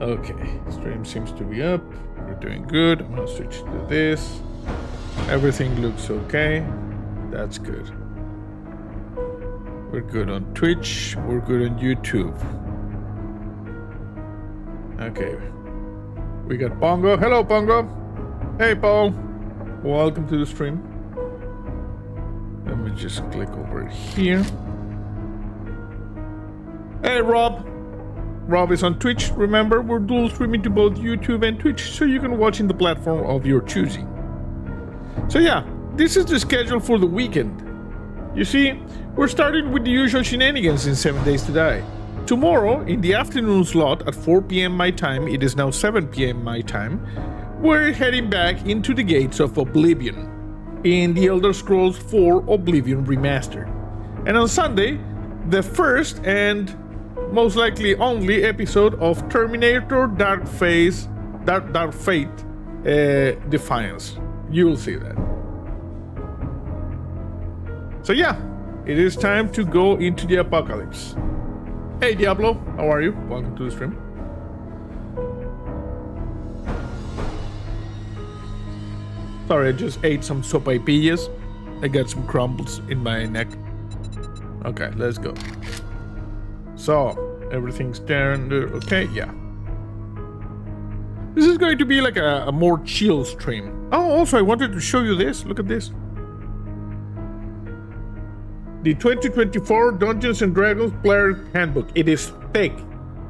Okay, stream seems to be up. We're doing good. I'm gonna switch to this. Everything looks okay. That's good. We're good on Twitch. We're good on YouTube. Okay. We got Pongo. Hello, Pongo. Hey, Paul. Welcome to the stream. Let me just click over here. Hey, Rob. Rob is on Twitch. Remember, we're dual streaming to both YouTube and Twitch, so you can watch in the platform of your choosing. So yeah, this is the schedule for the weekend. You see, we're starting with the usual shenanigans in 7 Days to Die. Tomorrow, in the afternoon slot at 4 p.m. my time, it is now 7 p.m. my time, we're heading back into the gates of Oblivion in the Elder Scrolls 4 Oblivion Remastered. And on Sunday, the first and most likely only episode of Terminator Dark Fate Defiance. You will see that. So yeah, it is time to go into the apocalypse. Hey Diablo, how are you? Welcome to the stream. Sorry, I just ate some sopaipillas. I got some crumbles in my neck. Okay, let's go. So, everything's turned okay, yeah. This is going to be like a more chill stream. Oh, also I wanted to show you this. Look at this. The 2024 Dungeons and Dragons Player Handbook. It is thick.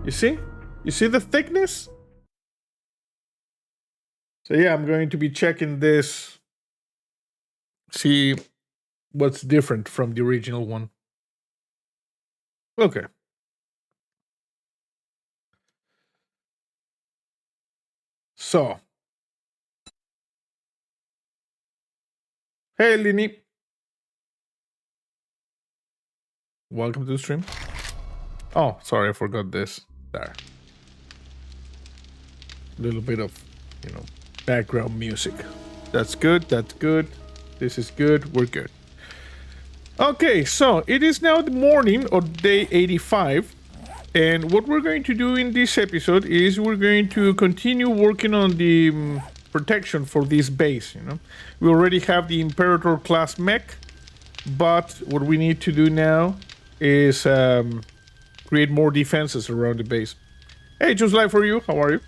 You see? You see the thickness? So yeah, I'm going to be checking this. See what's different from the original one. Okay. So. Hey, Lini. Welcome to the stream. Oh, sorry, I forgot this. There. A little bit of, background music. That's good, that's good. This is good, we're good. Okay, so it is now the morning of day 85. And what we're going to do in this episode is we're going to continue working on the protection for this base, We already have the Imperator class mech, but what we need to do now is create more defenses around the base. Hey, just live for you. How are you?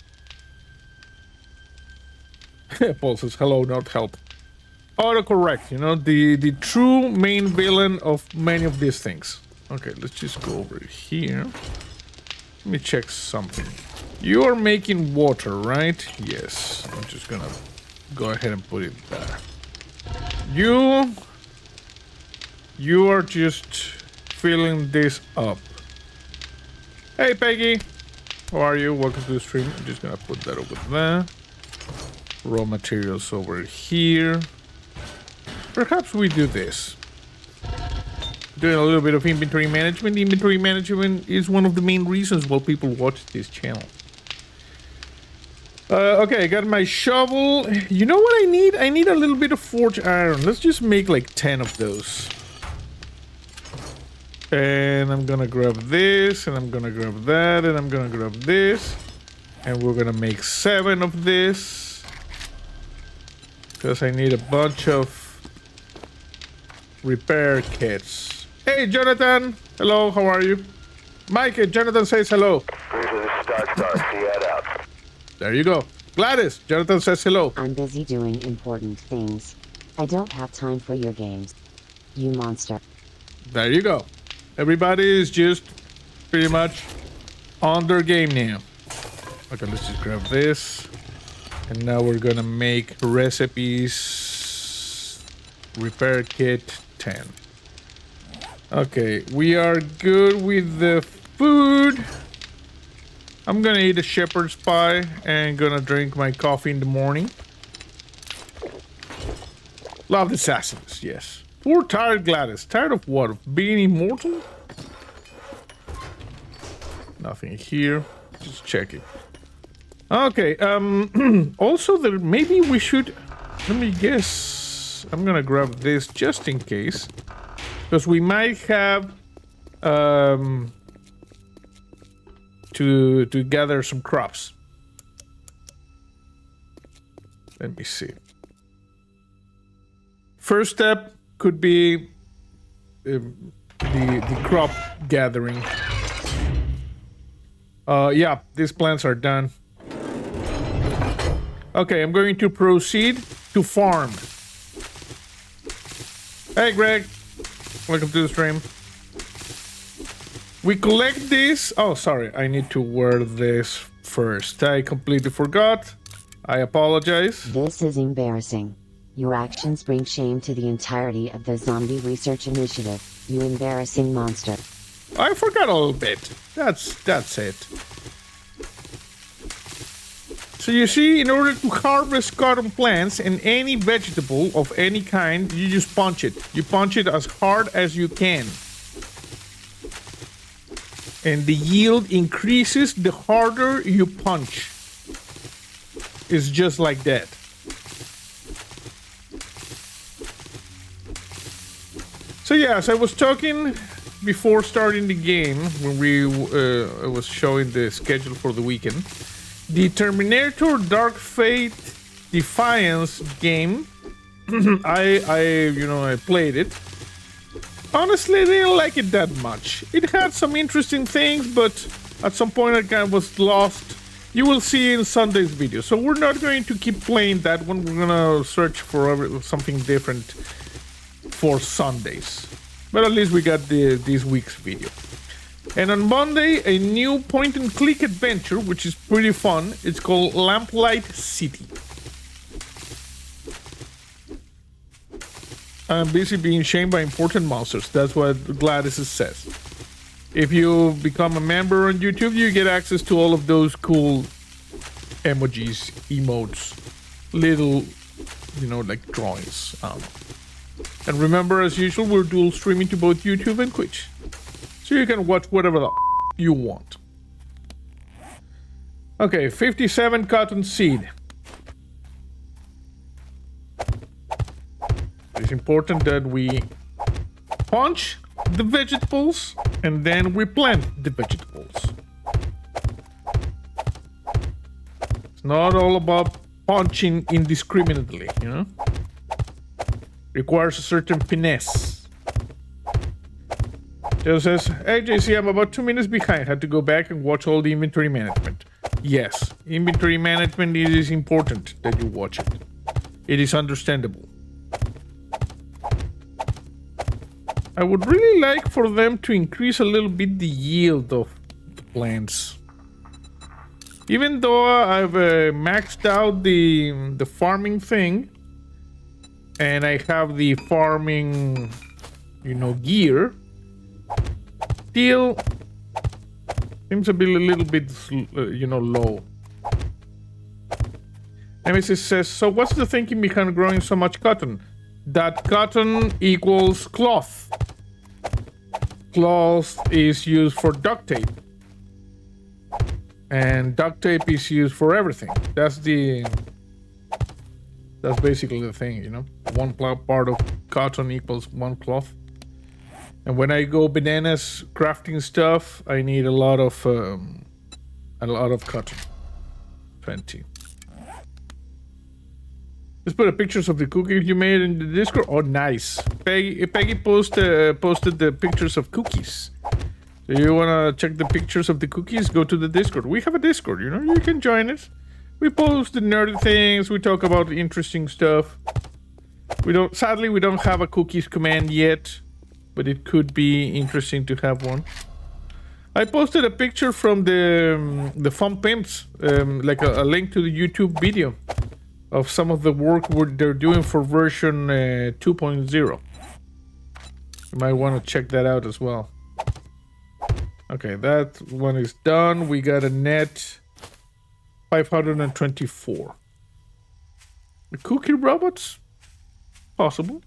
Paul says hello, not help. Autocorrect, the true main villain of many of these things. Okay, let's just go over here. Let me check something. You are making water, right? Yes. I'm just gonna go ahead and put it there. You are just filling this up. Hey, Peggy. How are you? Welcome to the stream. I'm just gonna put that over there. Raw materials over here. Perhaps we do this. Doing a little bit of inventory management. Inventory management is one of the main reasons why people watch this channel. Okay, I got my shovel. You know what I need? I need a little bit of forged iron. Let's just make like 10 of those. And I'm gonna grab this, and I'm gonna grab that, and I'm gonna grab this. And we're gonna make 7 of this. Because I need a bunch of repair kits. Hey, Jonathan! Hello, how are you? Mike, Jonathan says hello. There you go. Gladys, Jonathan says hello. I'm busy doing important things. I don't have time for your games. You monster. There you go. Everybody is just pretty much on their game now. Okay, let's just grab this. And now we're gonna make recipes. Repair kit 10. Okay, we are good with the food. I'm gonna eat a shepherd's pie and gonna drink my coffee in the morning. Love the assassins, yes. Poor tired Gladys. Tired of what? Of being immortal? Nothing here. Just checking. Okay, also there, maybe we should, let me guess. I'm gonna grab this just in case. Because we might have, to gather some crops. Let me see. First step could be the crop gathering. Yeah, these plants are done. Okay, I'm going to proceed to farm. Hey, Greg. Welcome to the stream. We collect this. Oh, sorry. I need to wear this first. I completely forgot. I apologize. This is embarrassing. Your actions bring shame to the entirety of the Zombie Research Initiative, you embarrassing monster. I forgot a little bit. That's it. So you see, in order to harvest cotton plants and any vegetable of any kind, you just punch it. You punch it as hard as you can. And the yield increases the harder you punch. It's just like that. So yeah, as I was talking before starting the game, when I was showing the schedule for the weekend, the Terminator Dark Fate Defiance game, I played it. Honestly, I didn't like it that much. It had some interesting things, but at some point I kind of was lost. You will see in Sunday's video. So we're not going to keep playing that one. We're gonna search for something different for Sundays. But at least we got this week's video. And on Monday, a new point-and-click adventure, which is pretty fun. It's called Lamplight City. I'm busy being shamed by important monsters. That's what Gladys says. If you become a member on YouTube, you get access to all of those cool emojis, emotes, little, like drawings. And remember, as usual, we're dual streaming to both YouTube and Twitch. So you can watch whatever the you want. Okay, 57 cotton seed. It's important that we punch the vegetables and then we plant the vegetables. It's not all about punching indiscriminately, Requires a certain finesse. Joe says, hey JC, I'm about 2 minutes behind. Had to go back and watch all the inventory management. Yes, inventory management is important that you watch it. It is understandable. I would really like for them to increase a little bit the yield of the plants. Even though I've maxed out the farming thing, and I have the farming, gear, still seems to be a little bit, low. Nemesis says, so what's the thinking behind growing so much cotton? That cotton equals cloth. Cloth is used for duct tape. And duct tape is used for everything. That's basically the thing, One part of cotton equals one cloth. And when I go bananas crafting stuff, I need a lot of cotton. 20. Let's put pictures of the cookies you made in the Discord. Oh, nice. Peggy posted the pictures of cookies. So you wanna check the pictures of the cookies? Go to the Discord. We have a Discord, you can join it. We post the nerdy things. We talk about interesting stuff. Sadly, we don't have a cookies command yet, but it could be interesting to have one. I posted a picture from the Fun Pimps, like a link to the YouTube video of some of the work they're doing for version 2.0. You might want to check that out as well. Okay, that one is done. We got a net 524. The cookie robots? Possible.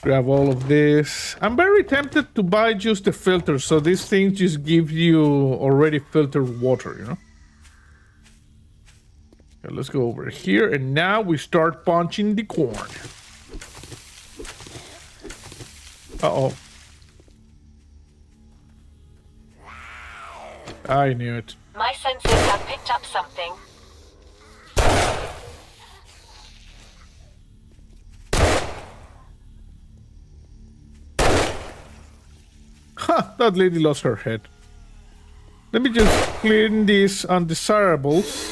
Grab all of this. I'm very tempted to buy just the filter, so these things just give you already filtered water, Okay, let's go over here, and now we start punching the corn. I knew it. My sensors have picked up something. Ha! That lady lost her head. Let me just clean these undesirables.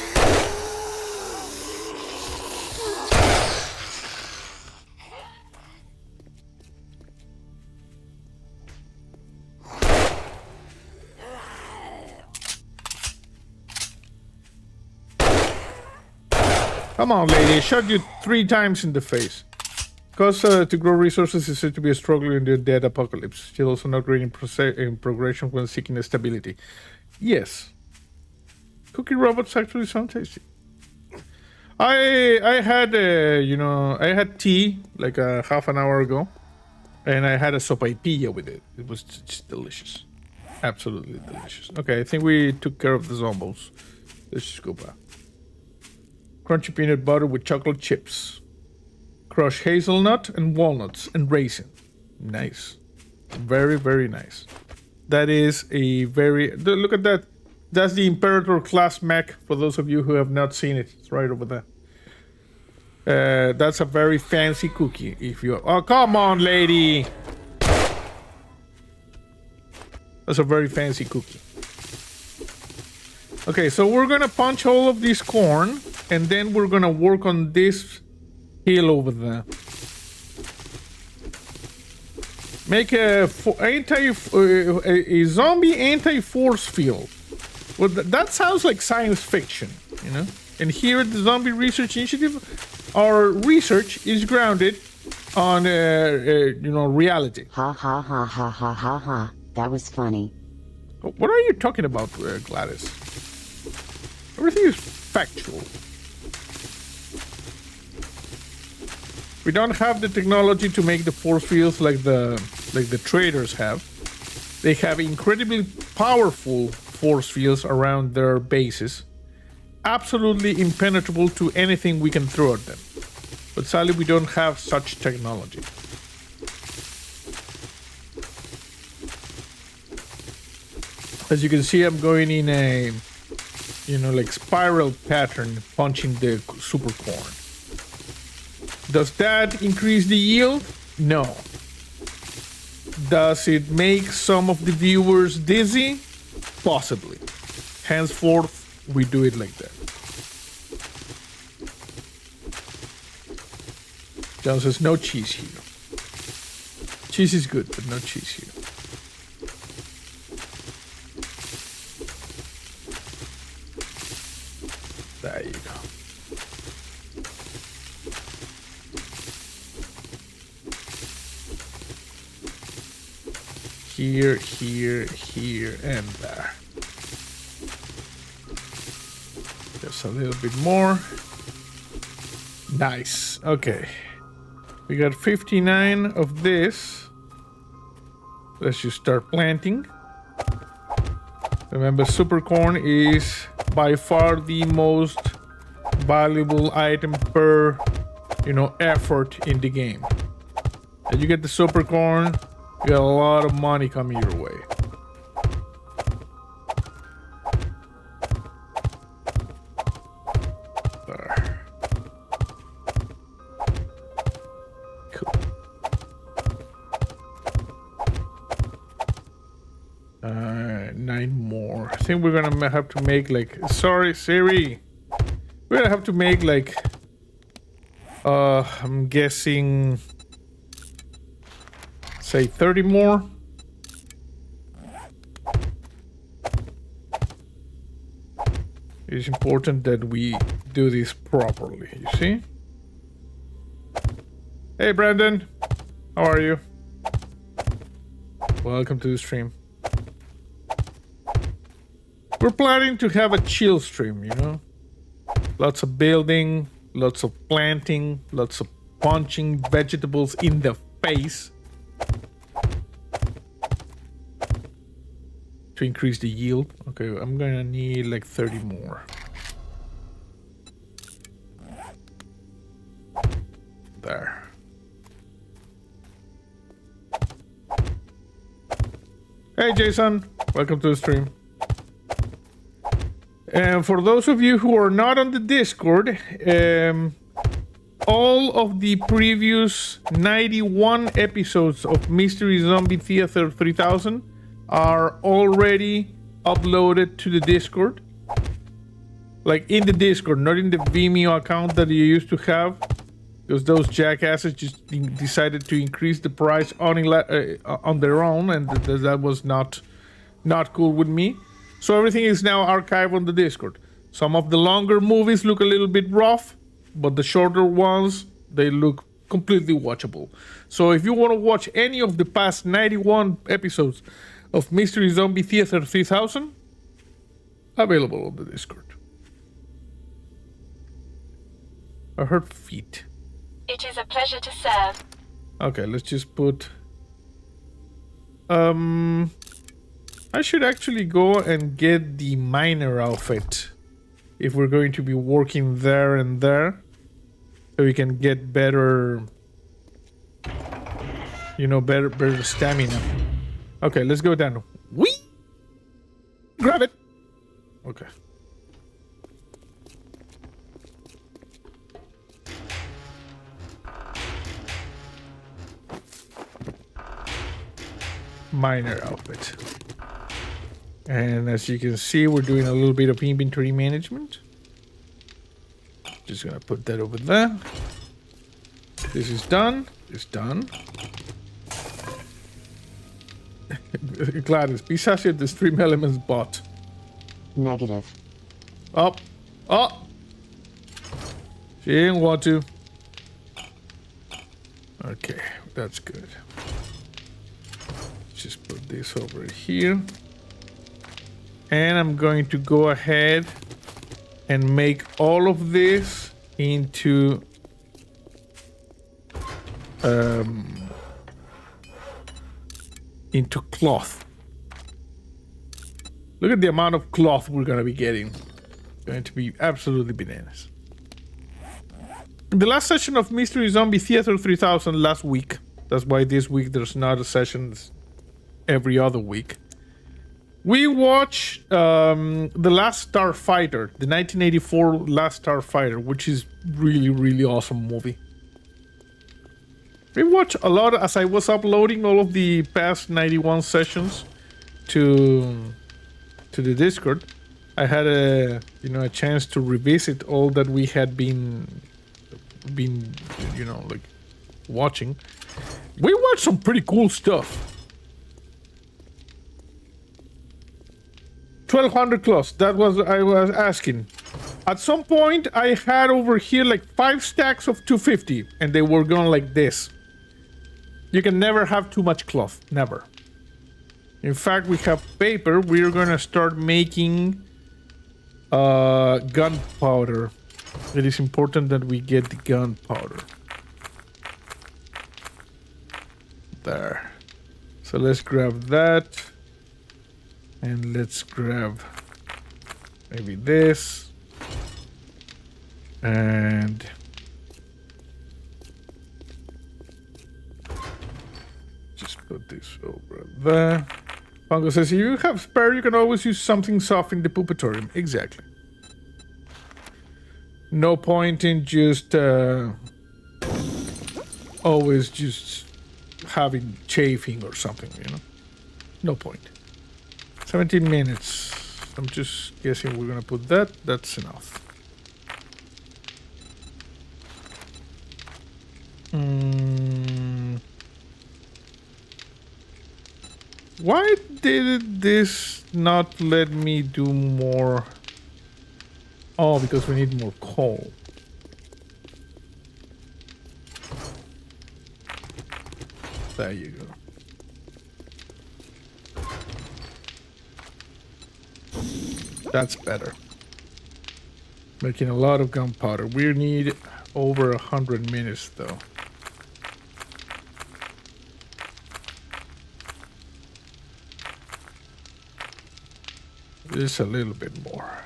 Come on, lady. Shot you 3 times in the face. Cost to grow resources is said to be a struggle in the dead apocalypse. Still also not great in progression when seeking stability. Yes. Cookie robots actually sound tasty. I had I had tea like a half an hour ago, and I had a sopaipilla with it. It was just delicious. Absolutely delicious. Okay, I think we took care of the zombos. Let's just go back. Crunchy peanut butter with chocolate chips. Crushed hazelnut and walnuts and raisin. Nice. Very, very nice. That is a very... Look at that. That's the Imperator class mech, for those of you who have not seen it. It's right over there. That's a very fancy cookie. If you... Oh, come on, lady! That's a very fancy cookie. Okay, so we're gonna punch all of this corn, and then we're gonna work on this hill over there. Make a zombie anti-force field. Well, that sounds like science fiction, you know? And here at the Zombie Research Initiative, our research is grounded on, reality. Ha ha ha ha ha ha ha. That was funny. What are you talking about, Gladys? Everything is factual. We don't have the technology to make the force fields like the traders have. They have incredibly powerful force fields around their bases, absolutely impenetrable to anything we can throw at them. But sadly, we don't have such technology. As you can see, I'm going in a, spiral pattern, punching the super corn. Does that increase the yield? No. Does it make some of the viewers dizzy? Possibly. Henceforth, we do it like that. John says no cheese here. Cheese is good, but no cheese here. There you go. Here, here, here, and there. Just a little bit more. Nice. Okay. We got 59 of this. Let's just start planting. Remember, super corn is by far the most valuable item per, effort in the game. And you get the super corn, you got a lot of money coming your way. There. Cool. 9 more. I think we're gonna have to make sorry, Siri. We're gonna have to make I'm guessing, say 30 more. It's important that we do this properly, you see? Hey Brandon, how are you? Welcome to the stream. We're planning to have a chill stream, Lots of building, lots of planting, lots of punching vegetables in the face. To increase the yield. Okay, I'm gonna need 30 more. There. Hey Jason, welcome to the stream. And for those of you who are not on the Discord, all of the previous 91 episodes of Mystery Zombie Theater 3000 are already uploaded to the Discord. Like in the Discord, not in the Vimeo account that you used to have. Because those jackasses just decided to increase the price on their own, and that was not cool with me. So everything is now archived on the Discord. Some of the longer movies look a little bit rough, but the shorter ones, they look completely watchable. So if you want to watch any of the past 91 episodes of Mystery Zombie Theater 3000, available on the Discord. I heard feet. It is a pleasure to serve. Okay, let's just put... I should actually go and get the miner outfit if we're going to be working there and there, so we can get better, you know, better stamina. Okay, let's go down. Whee! Grab it. Okay. Miner outfit. And as you can see, we're doing a little bit of inventory management. Just gonna put that over there. This is done. It's done. Gladys, be sassy at the Stream Elements bot. Negative. Up. Up. She didn't want to. Okay, that's good. Just put this over here. And I'm going to go ahead and make all of this into cloth. Look at the amount of cloth we're going to be getting. It's going to be absolutely bananas. In the last session of Mystery Zombie Theater 3000 last week, that's why this week there's not a session every other week, we watched The Last Starfighter, the 1984 Last Starfighter, which is really awesome movie. We watched a lot as I was uploading all of the past 91 sessions to the Discord. I had a chance to revisit all that we had been like watching. We watched some pretty cool stuff. 1200 cloths, that was I was asking. At some point I had over here like 5 stacks of 250 and they were going like this. You can never have too much cloth, never. In fact, we have paper. We're gonna start making gunpowder. It is important that we get the gunpowder. There. So let's grab that. And let's grab maybe this. And just put this over there. Pongo says, if you have spare, you can always use something soft in the pupatorium. Exactly. No point in just always just having chafing or something, you know? No point. 17 minutes. I'm just guessing we're gonna put that. That's enough. Why did this not let me do more? Oh, because we need more coal. There you go. That's better. Making a lot of gunpowder. We need over 100 minutes though. Just a little bit more.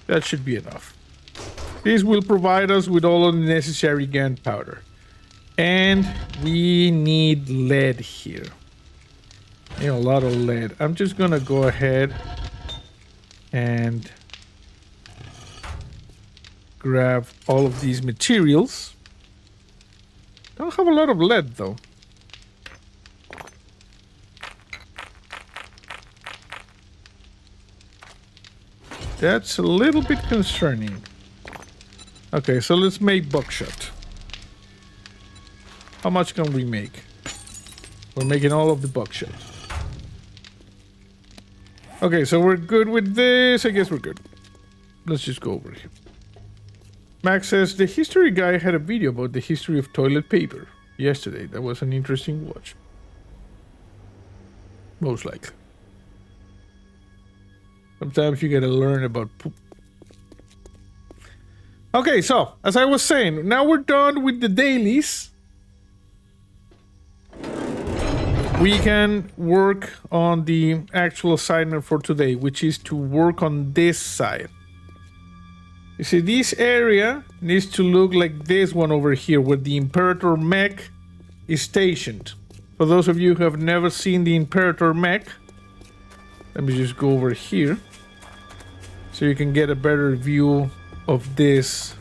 That should be enough. This will provide us with all of the necessary gunpowder. And we need lead here. A lot of lead. I'm just gonna go ahead and grab all of these materials. Don't have a lot of lead though. That's a little bit concerning. Okay, so let's make buckshot. How much can we make? We're making all of the buckshot. Okay, so we're good with this. I guess we're good. Let's just go over here. Max says, the history guy had a video about the history of toilet paper yesterday. That was an interesting watch. Most likely. Sometimes you gotta learn about poop. Okay, so, as I was saying, now we're done with the dailies. We can work on the actual assignment for today, which is to work on this side. You see, this area needs to look like this one over here, where the Imperator mech is stationed. For those of you who have never seen the Imperator mech, let me just go over here so you can get a better view of this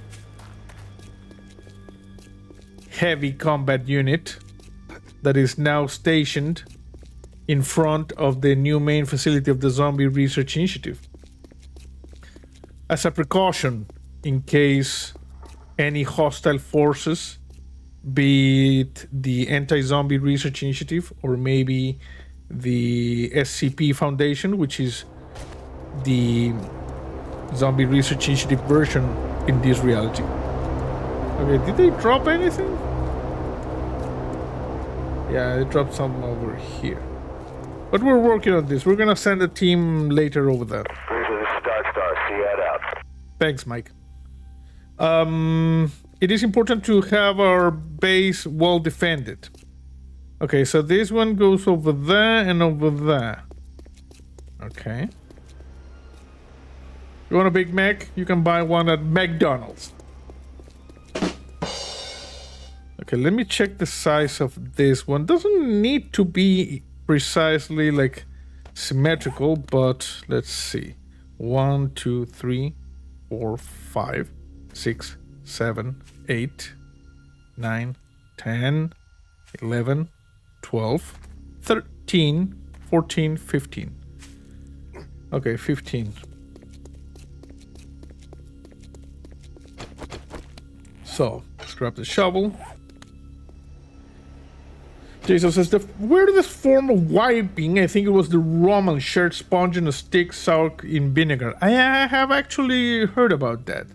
heavy combat unit that is now stationed in front of the new main facility of the Zombie Research Initiative. As a precaution, in case any hostile forces, be it the Anti-Zombie Research Initiative or maybe the SCP Foundation, which is the Zombie Research Initiative version in this reality. Okay, did they drop anything? Yeah, they dropped something over here. But we're working on this. We're gonna send a team later over there. Thanks, Mike. It is important to have our base well defended. Okay, so this one goes over there and over there. Okay. You want a Big Mac? You can buy one at McDonald's. Okay, let me check the size of this one. Doesn't need to be precisely like symmetrical, but let's see. 1, 2, 3, 4, 5, 6, 7, 8, 9, 10, 11, 12, 13, 14, 15. Okay, 15. So, let's grab the shovel. Jason says, the weirdest form of wiping, I think it was the Roman shared sponge and a stick soaked in vinegar. I have actually heard about that.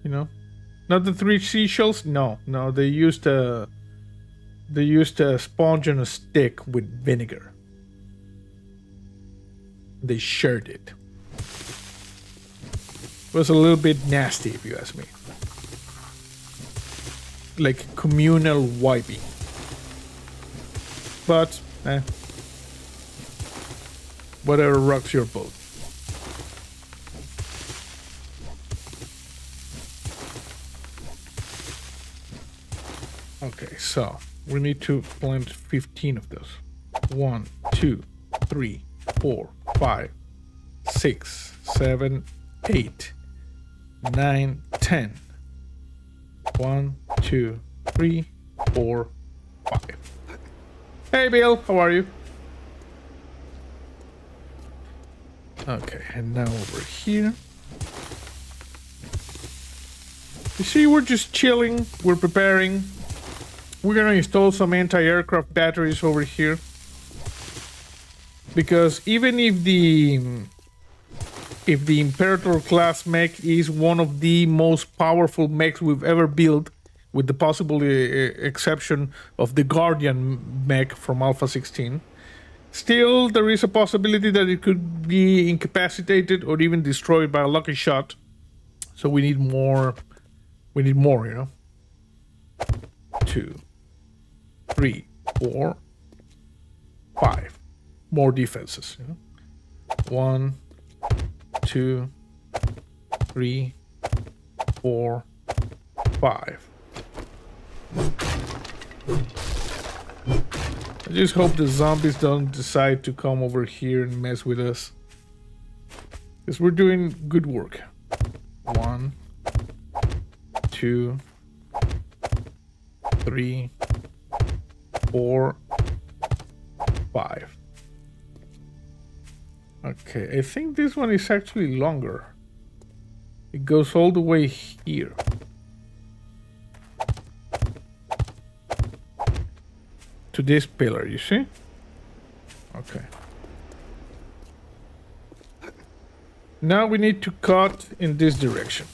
You know? Not the 3 seashells? No, they used a sponge and a stick with vinegar. They shared it. It was a little bit nasty, if you ask me. Like communal wiping. But, whatever rocks your boat. Okay, so we need to plant 15 of those. 1, 2, 3, 4, 5, 6, 7, 8, 9, 10. 1, 2, 3, 4, 5. Hey Bill, how are you? Okay, and now over here. You see, we're just chilling, we're preparing. We're gonna install some anti-aircraft batteries over here. Because even if the Imperator class mech is one of the most powerful mechs we've ever built, with the possible exception of the Guardian mech from Alpha 16, still there is a possibility that it could be incapacitated or even destroyed by a lucky shot. So we need more. We need more, you know. 2, 3, 4, 5. More defenses, you know. 1, 2, 3, 4, 5. I just hope the zombies don't decide to come over here and mess with us. Because we're doing good work. 1, 2, 3, 4, 5. Okay, I think this one is actually longer. It goes all the way here. To this pillar, you see? Okay. Now we need to cut in this direction.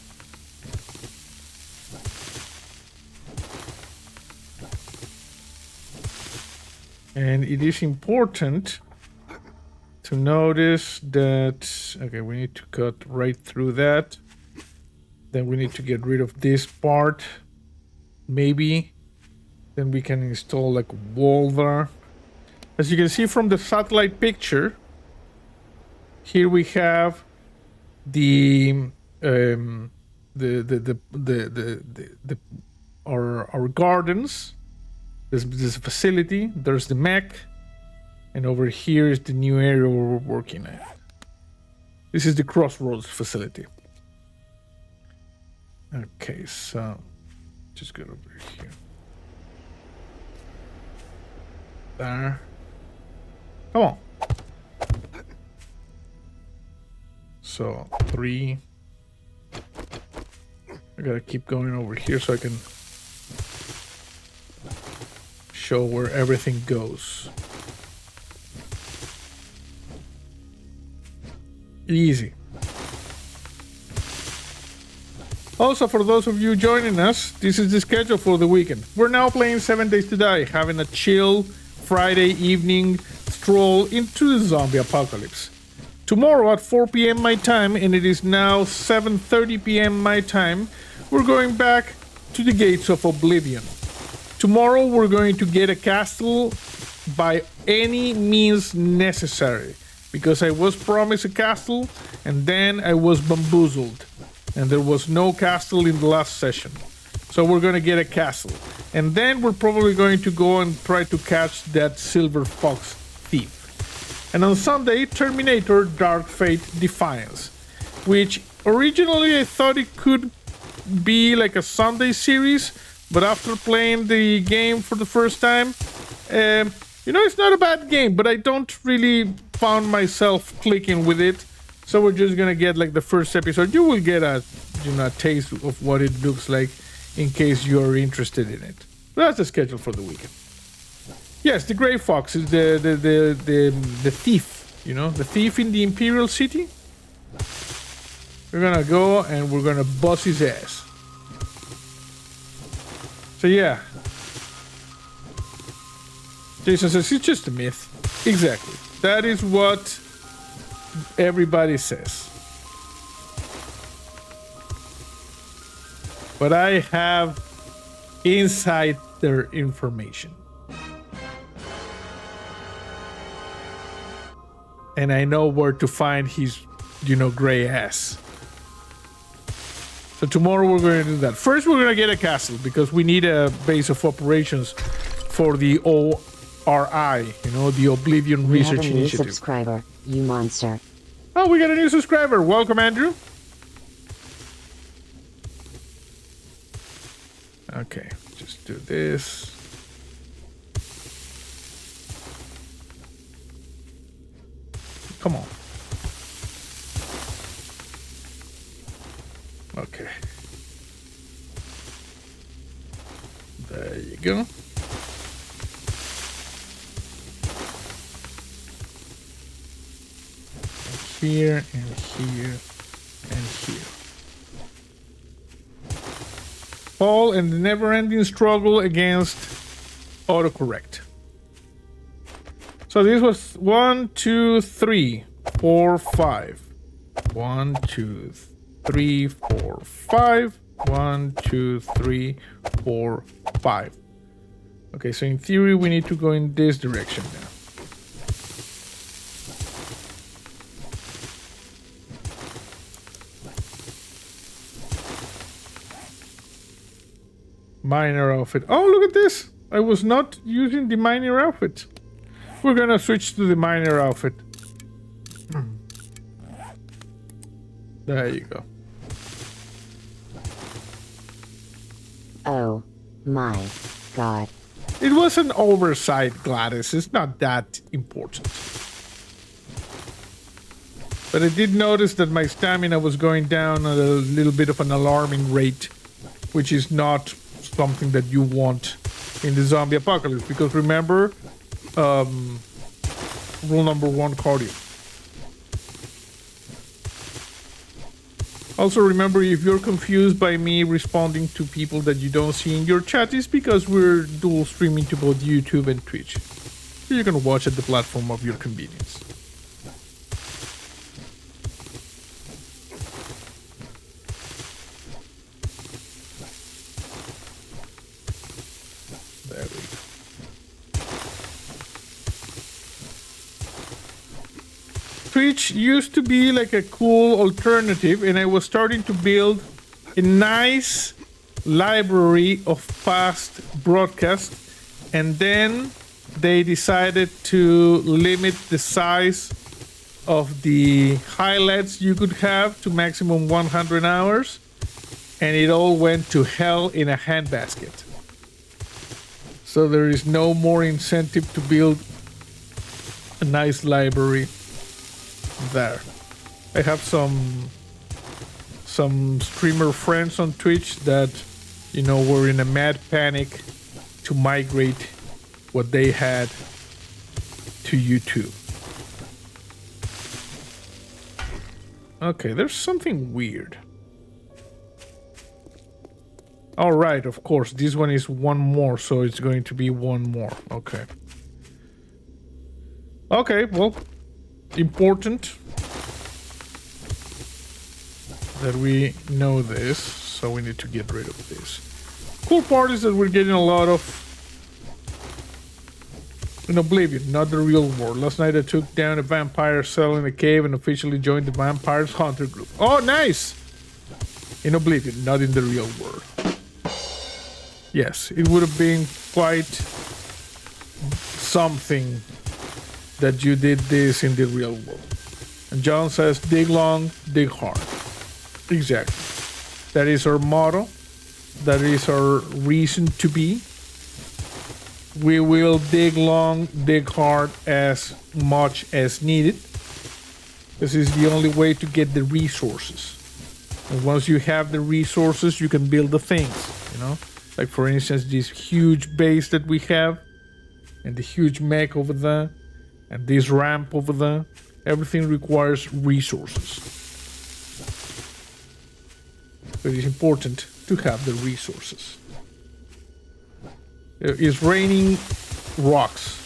And it is important to notice that, okay, we need to cut right through that. Then we need to get rid of this part. Maybe. Then we can install like a wall there. As you can see from the satellite picture, here we have our gardens. This facility. There's the mech, and over here is the new area where we're working at. This is the Crossroads facility. Okay, so just get over here. There. Come on. So 3. I gotta keep going over here so I can show where everything goes. Easy. Also, for those of you joining us, this is the schedule for the weekend. We're now playing 7 Days to Die, having a chill Friday evening stroll into the zombie apocalypse. Tomorrow at 4 p.m. my time, and it is now 7:30 p.m. my time, we're going back to the Gates of Oblivion. Tomorrow we're going to get a castle by any means necessary, because I was promised a castle and then I was bamboozled, and there was no castle in the last session. So we're going to get a castle, and then we're probably going to go and try to catch that silver fox thief. And on Sunday, Terminator Dark Fate Defiance, which originally I thought it could be like a Sunday series, but after playing the game for the first time, it's not a bad game, but I don't really found myself clicking with it. So we're just gonna get like the first episode. You will get a taste of what it looks like in case you're interested in it. That's the schedule for the weekend. Yes, the Grey Fox is the thief, the thief in the Imperial City. We're gonna go and we're gonna bust his ass. So yeah. Jason says it's just a myth. Exactly. That is what everybody says. But I have insider information. And I know where to find his, gray ass. So tomorrow we're going to do that. First, we're going to get a castle because we need a base of operations for the ORI, the Oblivion Research Initiative. Initiative. Subscriber, you monster. Oh, we got a new subscriber. Welcome, Andrew. Okay, just do this. Come on. Okay. There you go. Here and here and here. Paul and the never-ending struggle against autocorrect. So this was 1, 2, 3, 4, 5. 1, 2, 3, 4, 5. 1, 2, 3, 4, 5. Okay, so in theory we need to go in this direction now. Miner outfit. Oh, look at this! I was not using the miner outfit. we're gonna switch to the miner outfit. There you go. Oh my god. It was an oversight, Gladys. It's not that important. But I did notice that my stamina was going down at a little bit of an alarming rate, which is not something that you want in the zombie apocalypse. Because remember, rule number 1, cardio. Also remember, if you're confused by me responding to people that you don't see in your chat, it's because we're dual streaming to both YouTube and Twitch. So you can watch at the platform of your convenience. There we go. Twitch used to be like a cool alternative, and I was starting to build a nice library of past broadcasts, and then they decided to limit the size of the highlights you could have to maximum 100 hours, and it all went to hell in a handbasket. So there is no more incentive to build a nice library there. I have some streamer friends on Twitch that, you know, were in a mad panic to migrate what they had to YouTube. Okay, there's something weird. All right, of course, this one is one more, so it's going to be one more. Okay. Okay, well, important that we know this, so we need to get rid of this. Cool part is that we're getting a lot of in Oblivion, not the real world. Last night I took down a vampire cell in a cave and officially joined the Vampires Hunter group. Oh, nice! In Oblivion, not in the real world. Yes, it would have been quite something that you did this in the real world. And John says, dig long, dig hard. Exactly. That is our motto. That is our reason to be. We will dig long, dig hard as much as needed. This is the only way to get the resources. And once you have the resources, you can build the things, you know? Like, for instance, this huge base that we have, and the huge mech over there, and this ramp over there. Everything requires resources. So it is important to have the resources. It is raining rocks,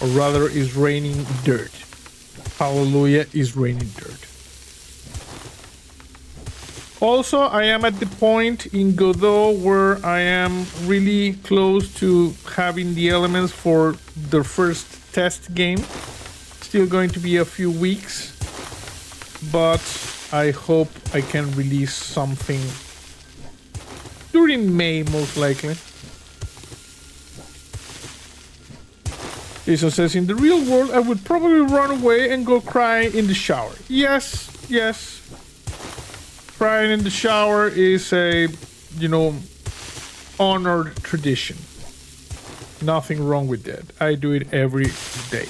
or rather is raining dirt. Hallelujah, is raining dirt. Also, I am at the point in Godot where I am really close to having the elements for the first test game. Still going to be a few weeks, but I hope I can release something during May, most likely. Jason says, in the real world, I would probably run away and go cry in the shower. Yes, yes. Crying in the shower is a, you know, honored tradition. Nothing wrong with that. I do it every day.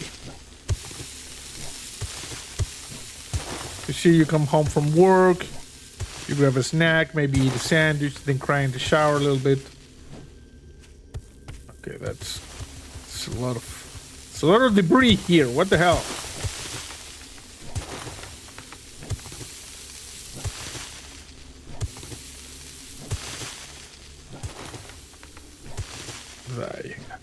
You see, you come home from work, you grab a snack, maybe eat a sandwich, then cry in the shower a little bit. Okay, that's a lot of debris here. What the hell? There you go.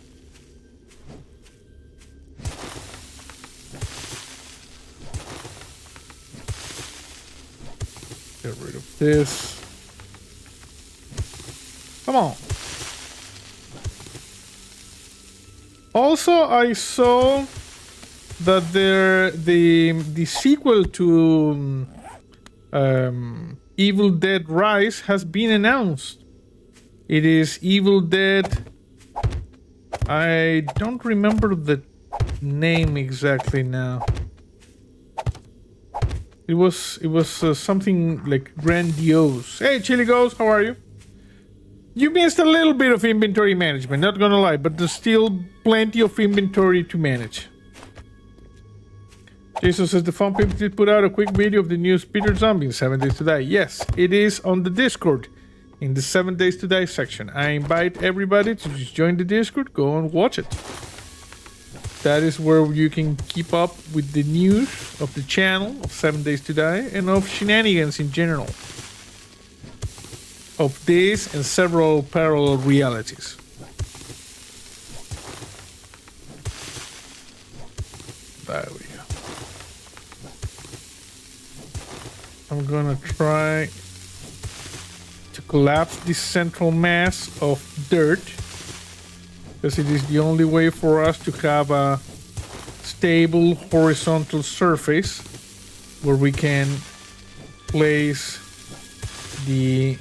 Get rid of this. Come on. Also, I saw that the sequel to Evil Dead Rise has been announced. It is Evil Dead. I don't remember the name exactly now. It was something like grandiose. Hey, Chili Ghost, how are you? You missed a little bit of inventory management, not gonna lie, but there's still plenty of inventory to manage. Jason says the Fun Pimps did put out a quick video of the new Peter Zombie in 7 Days to Die. Yes, it is on the Discord in the 7 Days to Die section. I invite everybody to just join the Discord, go and watch it. That is where you can keep up with the news of the channel of 7 Days to Die and of shenanigans in general. Of this and several parallel realities. There we go. I'm gonna try to collapse this central mass of dirt, because it is the only way for us to have a stable horizontal surface where we can place the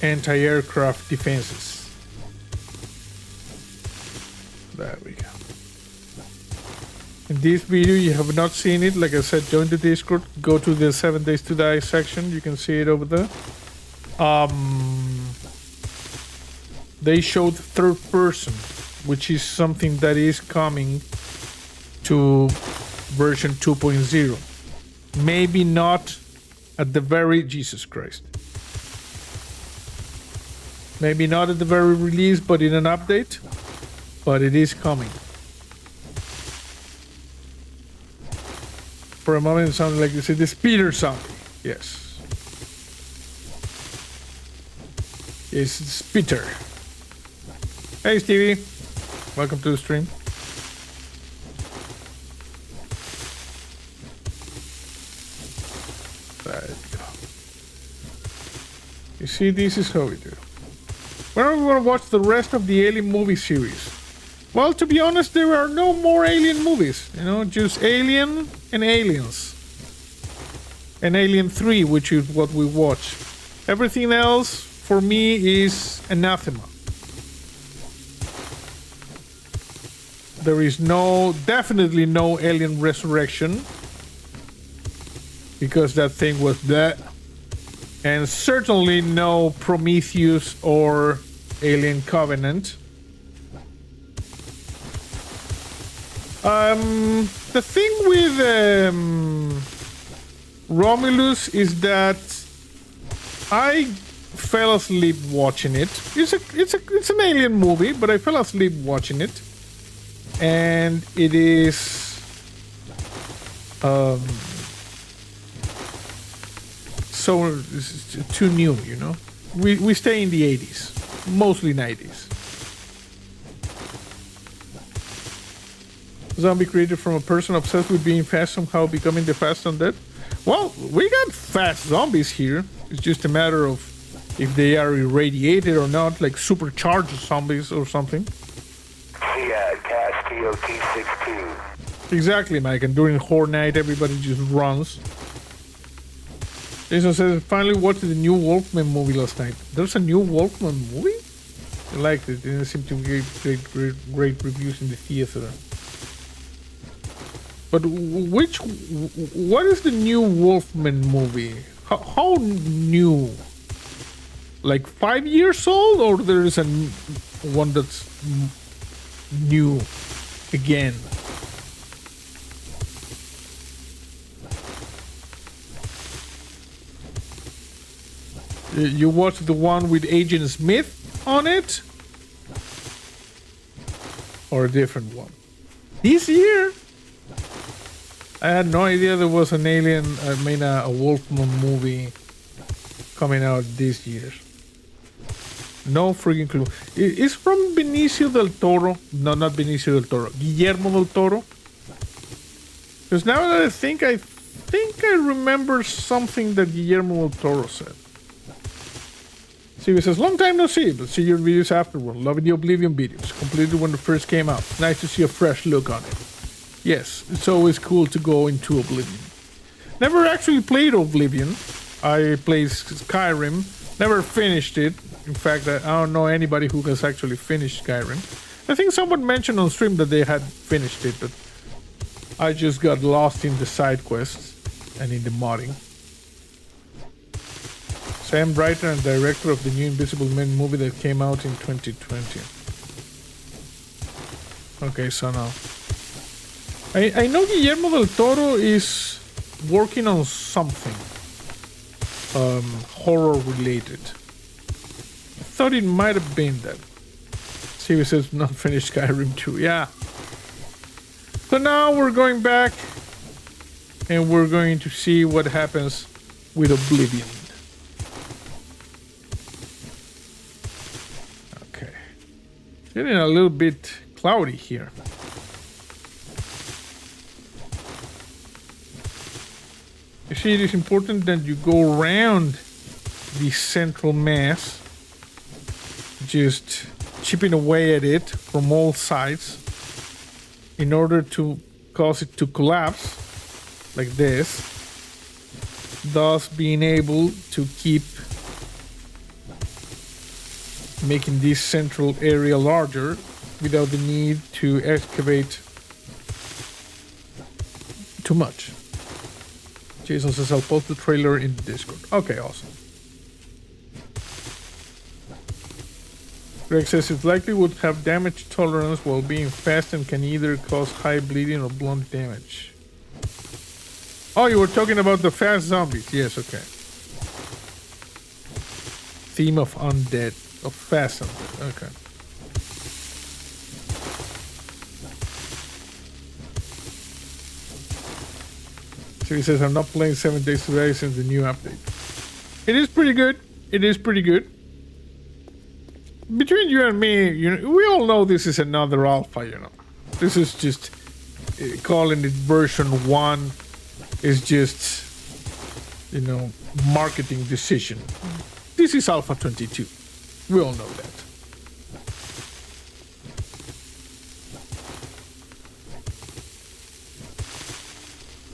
anti-aircraft defenses. There we go. In this video, you have not seen it. Like I said, join the Discord. Go to the 7 Days to Die section. You can see it over there. They showed third person, which is something that is coming to version 2.0. Maybe not at the very... Jesus Christ. Maybe not at the very release, but in an update. But it is coming. For a moment, it sounded like you said this Peter Zombie. Yes. Yes, it's Peter. Hey, Stevie. Welcome to the stream. There you go. You see, this is how we do. When are we going to watch the rest of the Alien movie series? Well, to be honest, there are no more Alien movies. You know, just Alien and Aliens. And Alien 3, which is what we watch. Everything else, for me, is anathema. There is definitely no Alien Resurrection. Because that thing was that. And certainly no Prometheus or Alien Covenant. The thing with Romulus is that I fell asleep watching it. It's an Alien movie, but I fell asleep watching it, and it is so it's too new, you know. We stay in the 80s, mostly 90s. Zombie created from a person obsessed with being fast, somehow becoming the fast undead. Well, we got fast zombies here. It's just a matter of if they are irradiated or not, like supercharged zombies or something. Yeah, Cash TOT-62. Exactly, Mike. And during Horror Night, everybody just runs. Jason says, finally watched the new Wolfman movie last night. There's a new Wolfman movie? I liked it. It didn't seem to get great reviews in the theater. But what is the new Wolfman movie? How new? Like 5 years old, or there is one that's new again? You watched the one with Agent Smith on it? Or a different one? This year? I had no idea there was an Alien, a Wolfman movie coming out this year. No freaking clue. It's from Benicio del Toro. No, not Benicio del Toro. Guillermo del Toro. Because now that I think I remember something that Guillermo del Toro said. Stevie says, long time no see, but see your videos afterward. Loving the Oblivion videos. Completed when it first came out. Nice to see a fresh look on it. Yes, it's always cool to go into Oblivion. Never actually played Oblivion. I played Skyrim. Never finished it. In fact, I don't know anybody who has actually finished Skyrim. I think someone mentioned on stream that they had finished it, but I just got lost in the side quests and in the modding. Sam, writer and director of the new Invisible Men movie that came out in 2020. Okay, so now I know Guillermo del Toro is working on something horror related. I thought it might have been that. Stevie says not finished Skyrim 2. Yeah. So now we're going back and we're going to see what happens with Oblivion. Okay. It's getting a little bit cloudy here. You see, it is important that you go around the central mass, just chipping away at it from all sides in order to cause it to collapse like this, thus being able to keep making this central area larger without the need to excavate too much. Jason says I'll post the trailer in the Discord. Okay, awesome. Greg says it likely would have damage tolerance while being fast and can either cause high bleeding or blunt damage. Oh, you were talking about the fast zombies. Yes, okay. Theme of undead. Of fast undead. Okay. So he says, I'm not playing 7 Days to Die since the new update. It is pretty good. It is pretty good. Between you and me, you know, we all know this is another alpha, you know. This is just calling it version 1 is just, you know, marketing decision. This is Alpha 22. We all know that.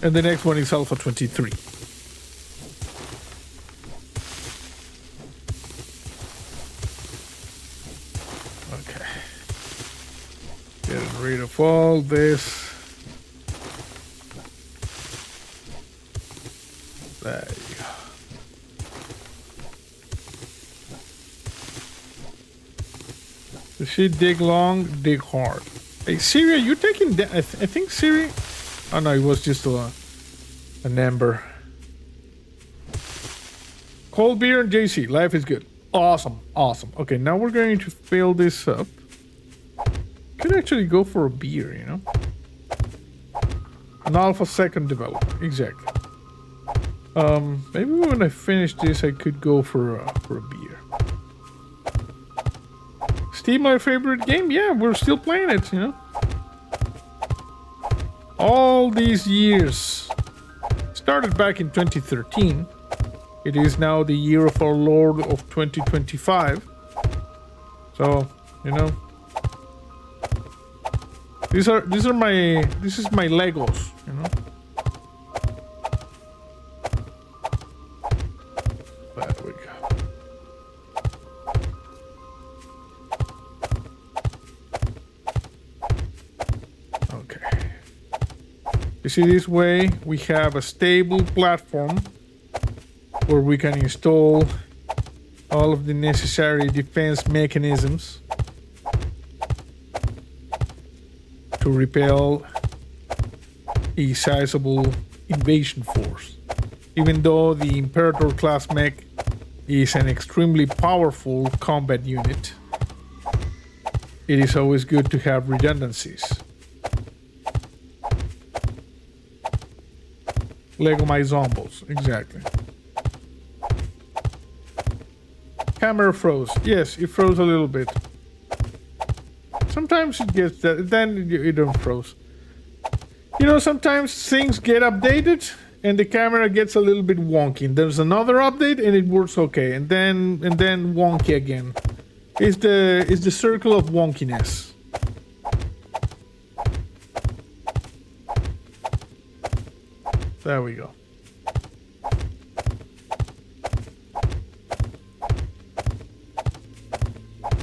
And the next one is Alpha 23. Okay. Getting rid of all this. There you go. The shit dig long, dig hard. Hey Siri, are you taking I think Siri. Oh no, it was just an ember. Cold beer and JC, life is good. Awesome, awesome. Okay, now we're going to fill this up. Could actually go for a beer, you know? An alpha second developer, exactly. Maybe when I finish this, I could go for a beer. Steam, my favorite game? Yeah, we're still playing it, you know? All these years. Started back in 2013. It is now the year of our Lord of 2025. So, you know. This is my Legos, you know. There we go. You see, this way we have a stable platform where we can install all of the necessary defense mechanisms to repel a sizable invasion force. Even though the Imperator class mech is an extremely powerful combat unit, it is always good to have redundancies. Lego my zombies, exactly. Camera froze. Yes, it froze a little bit. Sometimes it gets that, then it don't froze. You know, sometimes things get updated and the camera gets a little bit wonky. And there's another update and it works okay, and then wonky again. It's the circle of wonkiness. There we go.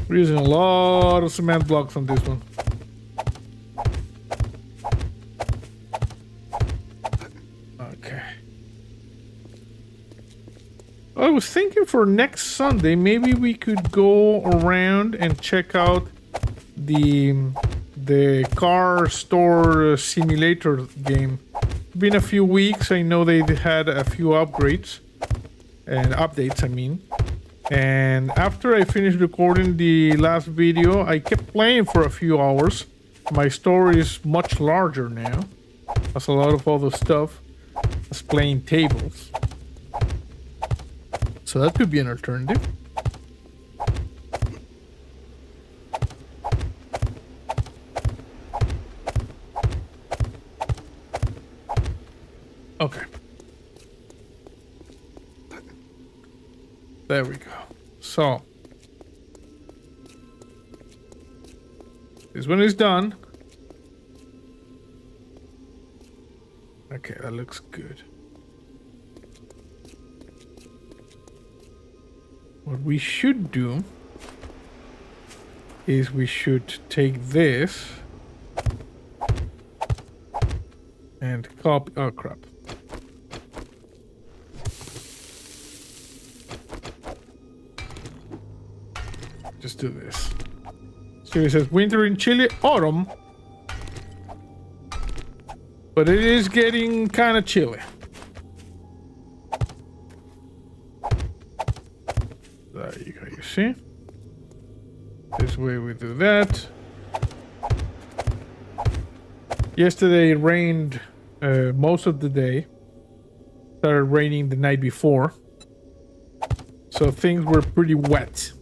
We're using a lot of cement blocks on this one. Well, I was thinking for next Sunday, maybe we could go around and check out the car store simulator game. It's been a few weeks. I know they had a few upgrades and updates, I mean. And after I finished recording the last video, I kept playing for a few hours. My store is much larger now. Has a lot of other stuff. As playing tables. So that could be an alternative. Okay. There we go. So. This one is done. Okay, that looks good. What we should do is we should take this and copy. Oh crap. Just do this. So it says winter in Chile, autumn. But it is getting kind of chilly. There you go, you see? This way we do that. Yesterday it rained most of the day. Started raining the night before. So things were pretty wet.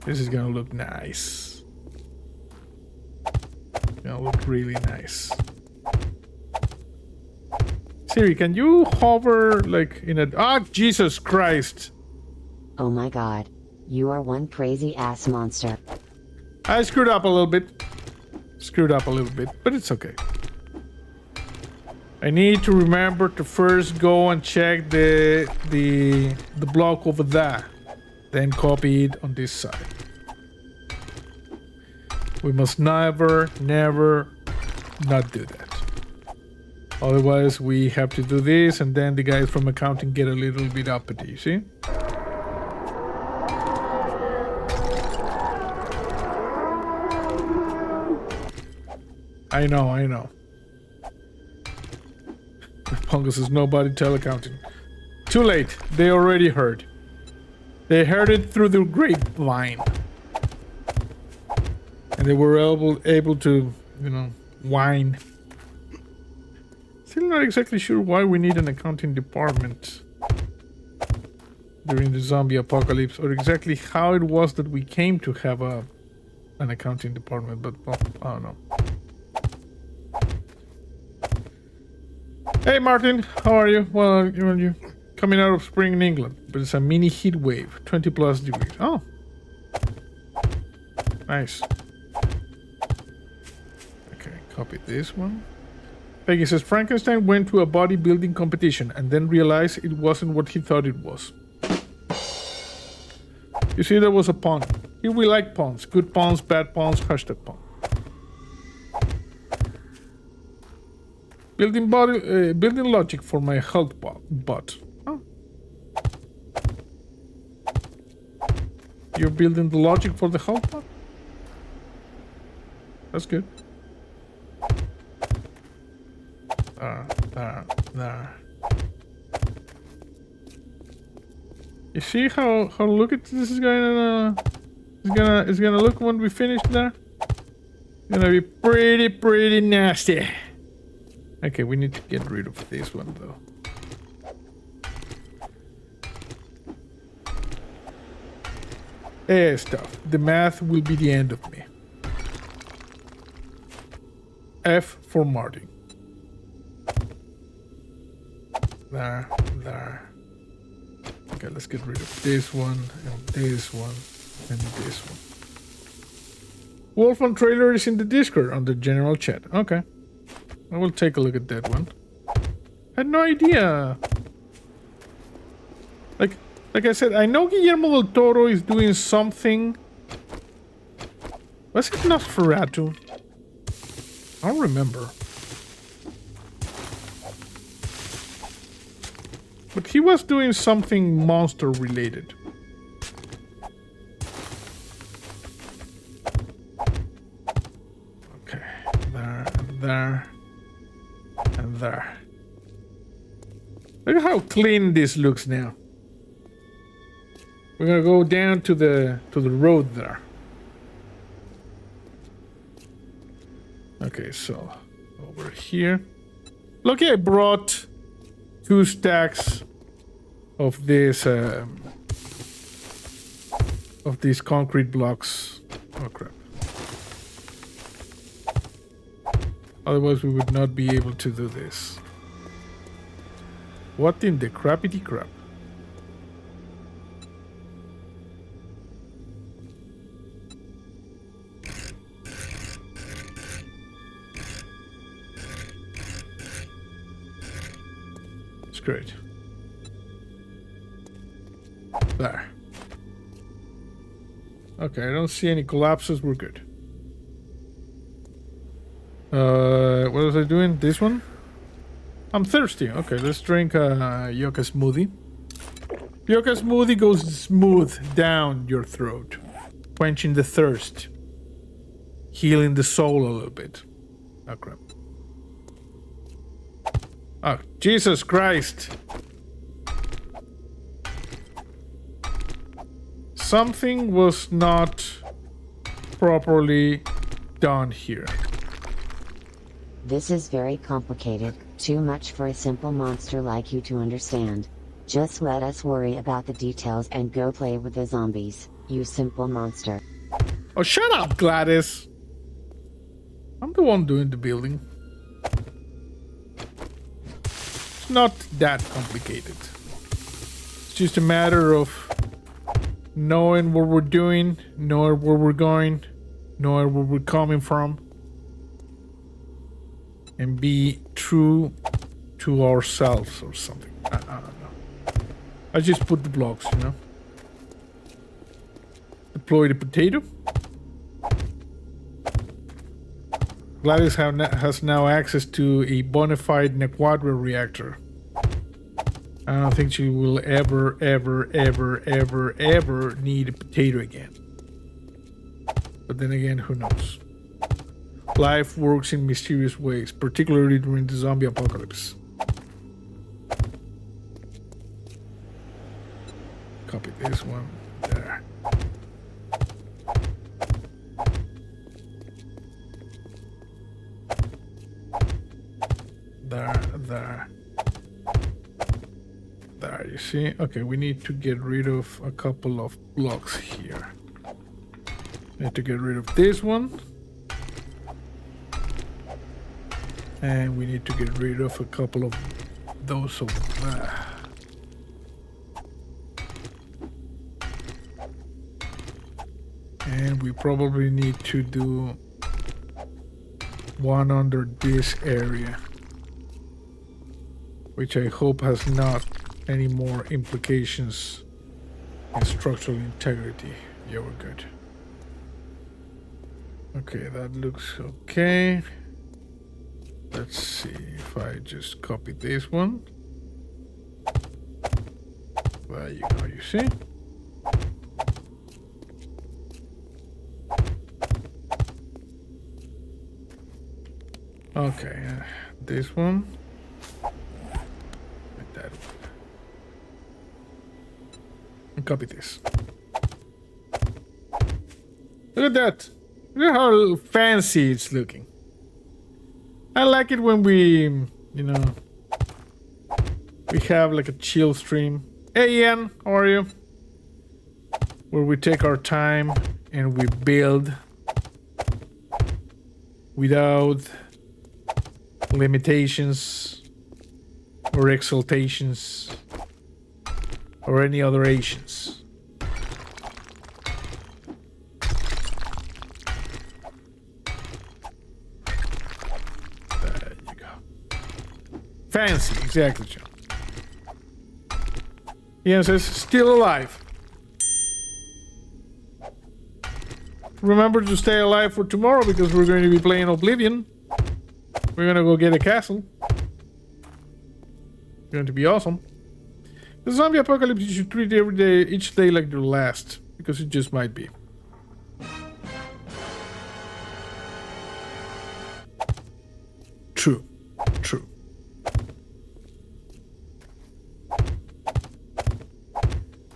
This is gonna look nice. Gonna look really nice. Siri, can you hover like in a... Ah, Jesus Christ! Oh my god. You are one crazy ass monster. I screwed up a little bit. But it's okay. I need to remember to first go and check the block over there. Then copy it on this side. We must never not do that. Otherwise, we have to do this, and then the guys from accounting get a little bit uppity, you see? I know. Pungus is nobody tell accounting. Too late. They already heard. They heard it through the grapevine. And they were able to, you know, whine. Still not exactly sure why we need an accounting department during the zombie apocalypse, or exactly how it was that we came to have an accounting department, but well, I don't know. Hey Martin, how are you? Well, you coming out of spring in England, but it's a mini heat wave, 20 plus degrees. Oh, nice. Okay, copy this one. Peggy says Frankenstein went to a bodybuilding competition and then realized it wasn't what he thought it was. You see, there was a pun. Here we like puns. Good puns, bad puns, hashtag pun. Building logic for my health bot. Oh. You're building the logic for the health bot? That's good. There. You see how look at this is going to it's gonna look when we finish there? It's gonna be pretty nasty. Okay, we need to get rid of this one though. Stuff. The math will be the end of me. F for Martin. There. Okay, let's get rid of this one, and this one, and this one. Wolf on Trailer is in the Discord on the general chat. Okay. I will take a look at that one. I had no idea. Like I said, I know Guillermo del Toro is doing something. Was it Nosferatu? I don't remember. But he was doing something monster related. Okay, there, and there. Look at how clean this looks now. We're gonna go down to the road there. Okay, so over here. Look, I brought 2 stacks of this of these concrete blocks. Oh crap. Otherwise we would not be able to do this. What in the crappity crap? It's great. There. Okay, I don't see any collapses. We're good. What was I doing? This one? I'm thirsty. Okay, let's drink a yoga smoothie. Yoga smoothie goes smooth down your throat, quenching the thirst, healing the soul a little bit. Oh crap. Oh, Jesus Christ. Something was not properly done here. This is very complicated, too much for a simple monster like you to understand. Just let us worry about the details and go play with the zombies, you simple monster. Oh, shut up, Gladys. I'm the one doing the building. It's not that complicated. It's just a matter of knowing what we're doing, knowing where we're going, knowing where we're coming from, and be true to ourselves or something. I don't know. I just put the blocks, you know. Deploy the potato. Gladys has now access to a bona fide Nequadra reactor. I don't think she will ever need a potato again. But then again, who knows? Life works in mysterious ways, particularly during the zombie apocalypse. Copy this one. There. There. There, you see? Okay, we need to get rid of a couple of blocks here. Need to get rid of this one. And we need to get rid of a couple of those over there. And we probably need to do one under this area, which I hope has not any more implications in structural integrity. Yeah, we're good. Okay, that looks okay. Let's see if I just copy this one. There you go, you see? Okay, this one. Like that one. And copy this. Look at that. Look at how fancy it's looking. I like it when we, you know, we have like a chill stream. Hey Ian, how are you? Where we take our time and we build without limitations or exaltations or any other Asians. There you go. Fancy, exactly, John. Ian says, still alive. Remember to stay alive for tomorrow because we're going to be playing Oblivion. We're gonna go get a castle. It's going to be awesome. The zombie apocalypse, you should treat each day like the last, because it just might be. True. True.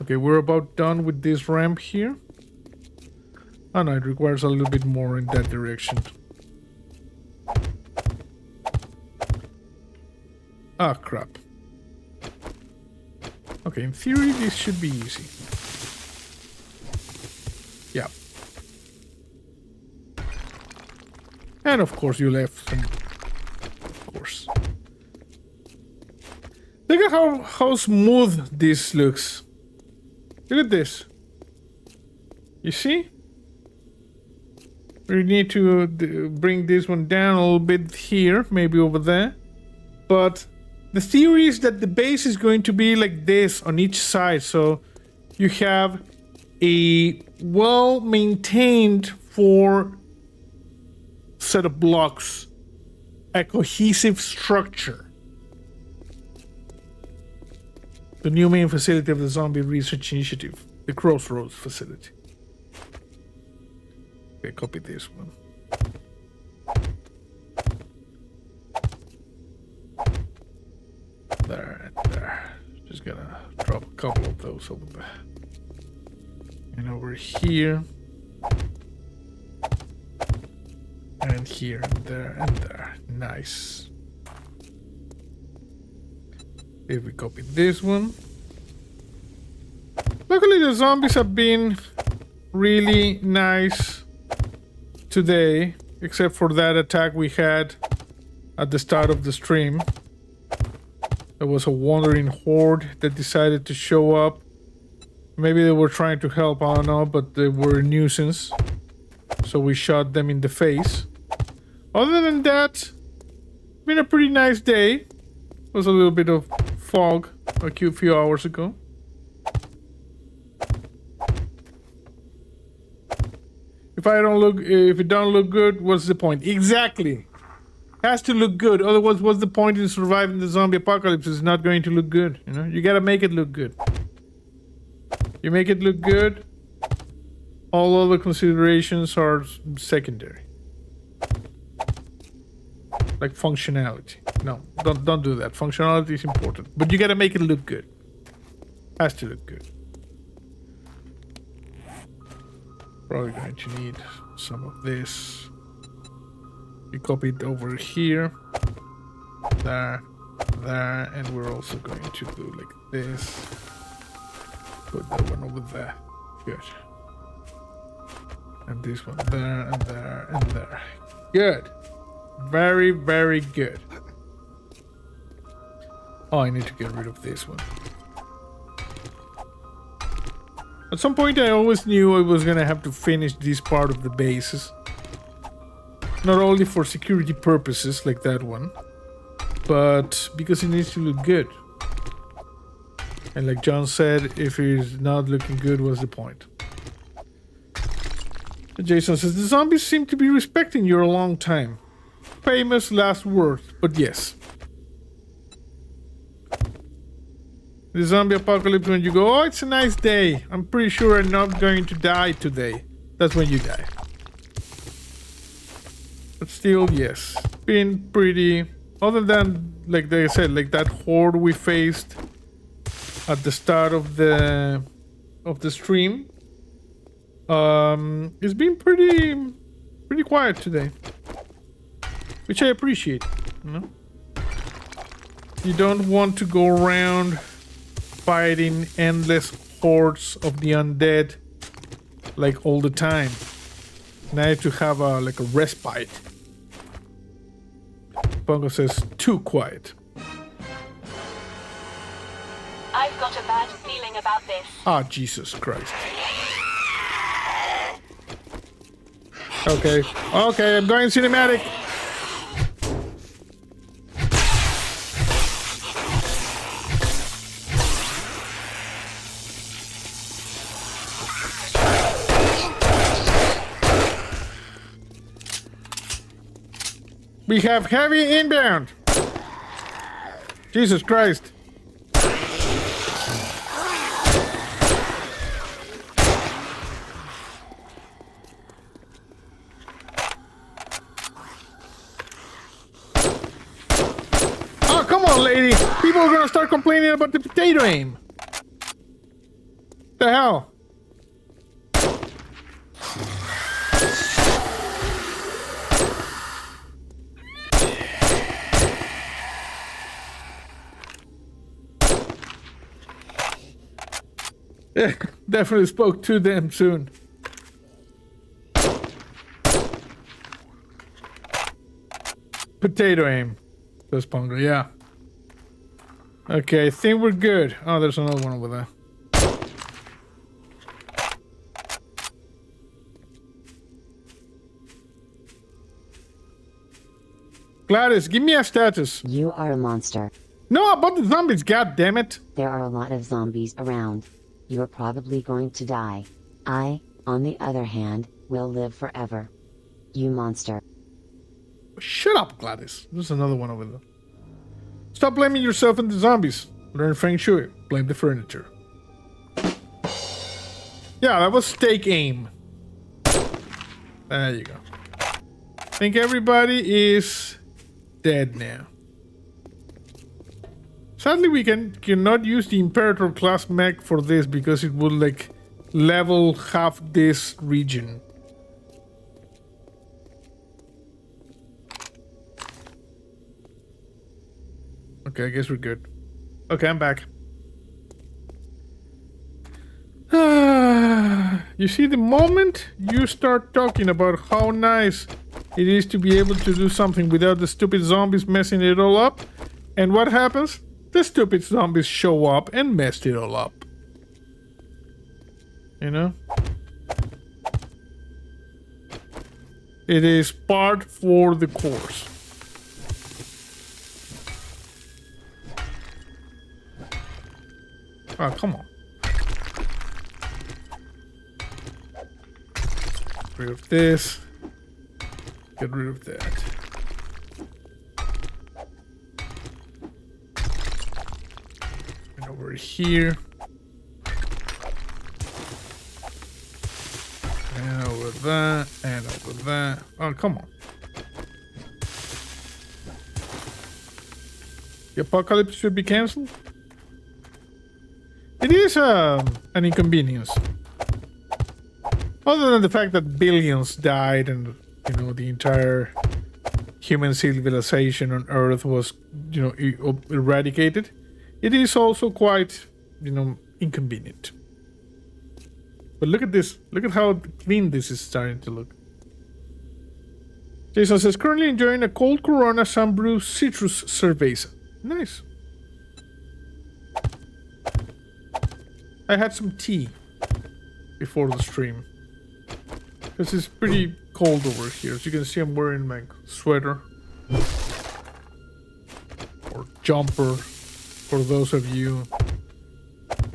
Okay, we're about done with this ramp here. Oh no, it requires a little bit more in that direction. Ah, crap. Okay, in theory, this should be easy. Yeah. And of course, you left some... Of course. Look at how smooth this looks. Look at this. You see? We need to bring this one down a little bit here, maybe over there. But the theory is that the base is going to be like this on each side. So you have a well-maintained 4 set of blocks, a cohesive structure. The new main facility of the Zombie Research Initiative, the Crossroads facility. Okay, copy this one. There and there. Just gonna drop a couple of those over there. And over here. And here and there and there. Nice. If we copy this one. Luckily the zombies have been really nice today, except for that attack we had at the start of the stream. There was a wandering horde that decided to show up. Maybe they were trying to help, I don't know, but they were a nuisance. So we shot them in the face. Other than that, been a pretty nice day. Was a little bit of fog a few hours ago. If it don't look good, what's the point? Exactly. Has to look good. Otherwise, what's the point in surviving the zombie apocalypse? It's not going to look good. You know, you gotta make it look good. You make it look good. All other considerations are secondary. Like functionality. No, don't do that. Functionality is important, but you gotta make it look good. Has to look good. Probably going to need some of this. We copy it over here, there, and we're also going to do like this. Put that one over there. Good. And this one there, and there, and there. Good. Very, very good. Oh, I need to get rid of this one. At some point, I always knew I was gonna have to finish this part of the bases. Not only for security purposes, like that one, but because it needs to look good. And like John said, if it's not looking good, what's the point? Jason says, the zombies seem to be respecting you a long time. Famous last words, but yes. The zombie apocalypse, when you go, oh, it's a nice day. I'm pretty sure I'm not going to die today. That's when you die. But still, yes. Been pretty... Other than, like I said, like that horde we faced at the start of the stream. It's been pretty quiet today. Which I appreciate, you know? You don't want to go around fighting endless hordes of the undead like all the time. Now you have to have a respite. Pongo says, too quiet. I've got a bad feeling about this. Ah, Jesus Christ. Okay, I'm going cinematic. We have heavy inbound. Jesus Christ. Oh, come on, lady. People are gonna start complaining about the potato aim. The hell? Yeah, definitely spoke too damn soon. Potato aim. Says Pongo, yeah. Okay, I think we're good. Oh, there's another one over there. Gladys, give me a status. You are a monster. No, about the zombies, god damn it. There are a lot of zombies around. You're probably going to die. I, on the other hand, will live forever. You monster. Shut up, Gladys. There's another one over there. Stop blaming yourself and the zombies. Learn Feng Shui. Blame the furniture. Yeah, that was steak aim. There you go. I think everybody is dead now. Sadly, we cannot use the Imperator class mech for this because it would like level half this region. Okay, I guess we're good. Okay, I'm back. You see, the moment you start talking about how nice it is to be able to do something without the stupid zombies messing it all up, and what happens? The stupid zombies show up and messed it all up. You know? It is part for the course. Oh, come on. Get rid of this. Get rid of that. And over here. And over that. And over that. Oh, come on. The apocalypse should be cancelled? It is an inconvenience. Other than the fact that billions died and, you know, the entire human civilization on Earth was, you know, eradicated, it is also quite, you know, inconvenient. But look at this. Look at how clean this is starting to look. Jason says, currently enjoying a cold Corona Sunbrew citrus cerveza. Nice. I had some tea before the stream. Because it's pretty cold over here. As you can see, I'm wearing my sweater. Or jumper. For those of you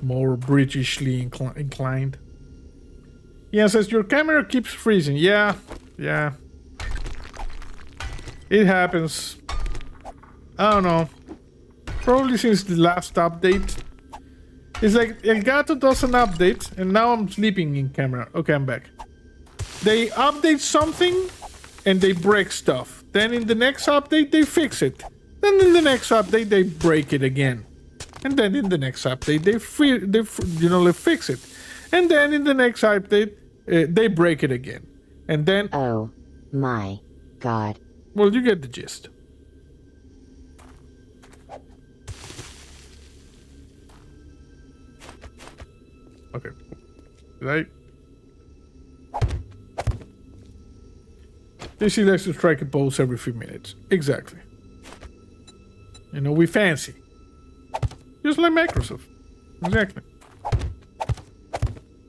more Britishly inclined. Yeah, says your camera keeps freezing. Yeah. It happens. I don't know. Probably since the last update. It's like Elgato does an update, and now I'm sleeping in camera. Okay, I'm back. They update something, and they break stuff. Then in the next update, they fix it. Then in the next update, they break it again. And then in the next update, they fix it. And then in the next update, they break it again. And then... Oh my god. Well, you get the gist. Okay. Right. DC likes to strike a pose every few minutes. Exactly. You know, we fancy. Just like Microsoft. Exactly.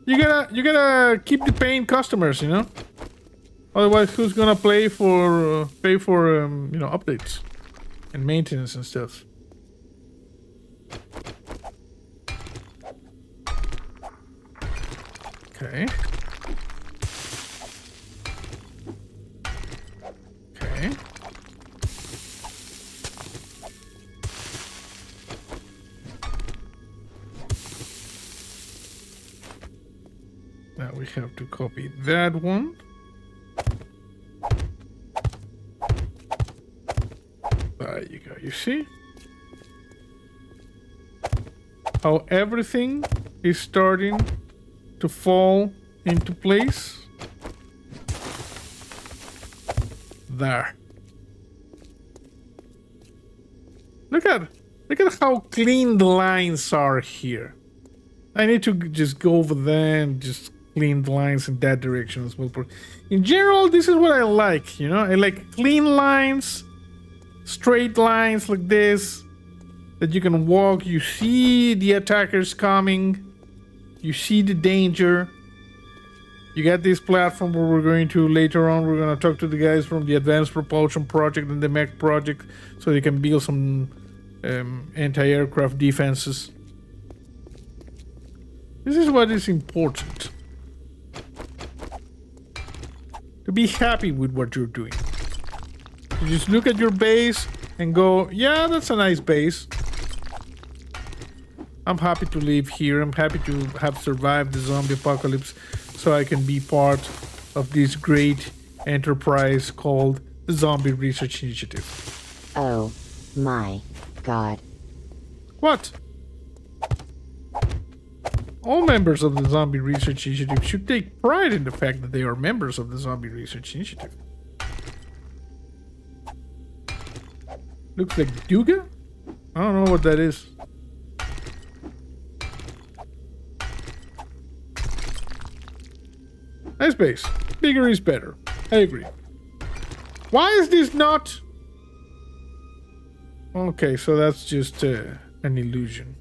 You gotta keep the paying customers, you know? Otherwise, who's gonna pay for you know, updates and maintenance and stuff? Okay. Okay. Now we have to copy that one. There you go, you see? how everything is starting to fall into place. There. Look at how clean the lines are here. I need to just go over there and just clean the lines in that direction as well. In general, this is what I like, you know? I like clean lines, straight lines like this, that you can walk, you see the attackers coming, you see the danger. You got this platform where we're going to, later on, we're going to talk to the guys from the Advanced Propulsion Project and the Mech Project so they can build some anti-aircraft defenses. This is what is important. To be happy with what you're doing. You just look at your base and go, yeah, that's a nice base. I'm happy to live here. I'm happy to have survived the zombie apocalypse so I can be part of this great enterprise called the Zombie Research Initiative. Oh my god. What? All members of the Zombie Research Initiative should take pride in the fact that they are members of the Zombie Research Initiative. Looks like Duga? I don't know what that is. Nice base. Bigger is better. I agree. Why is this not... Okay, so that's just an illusion.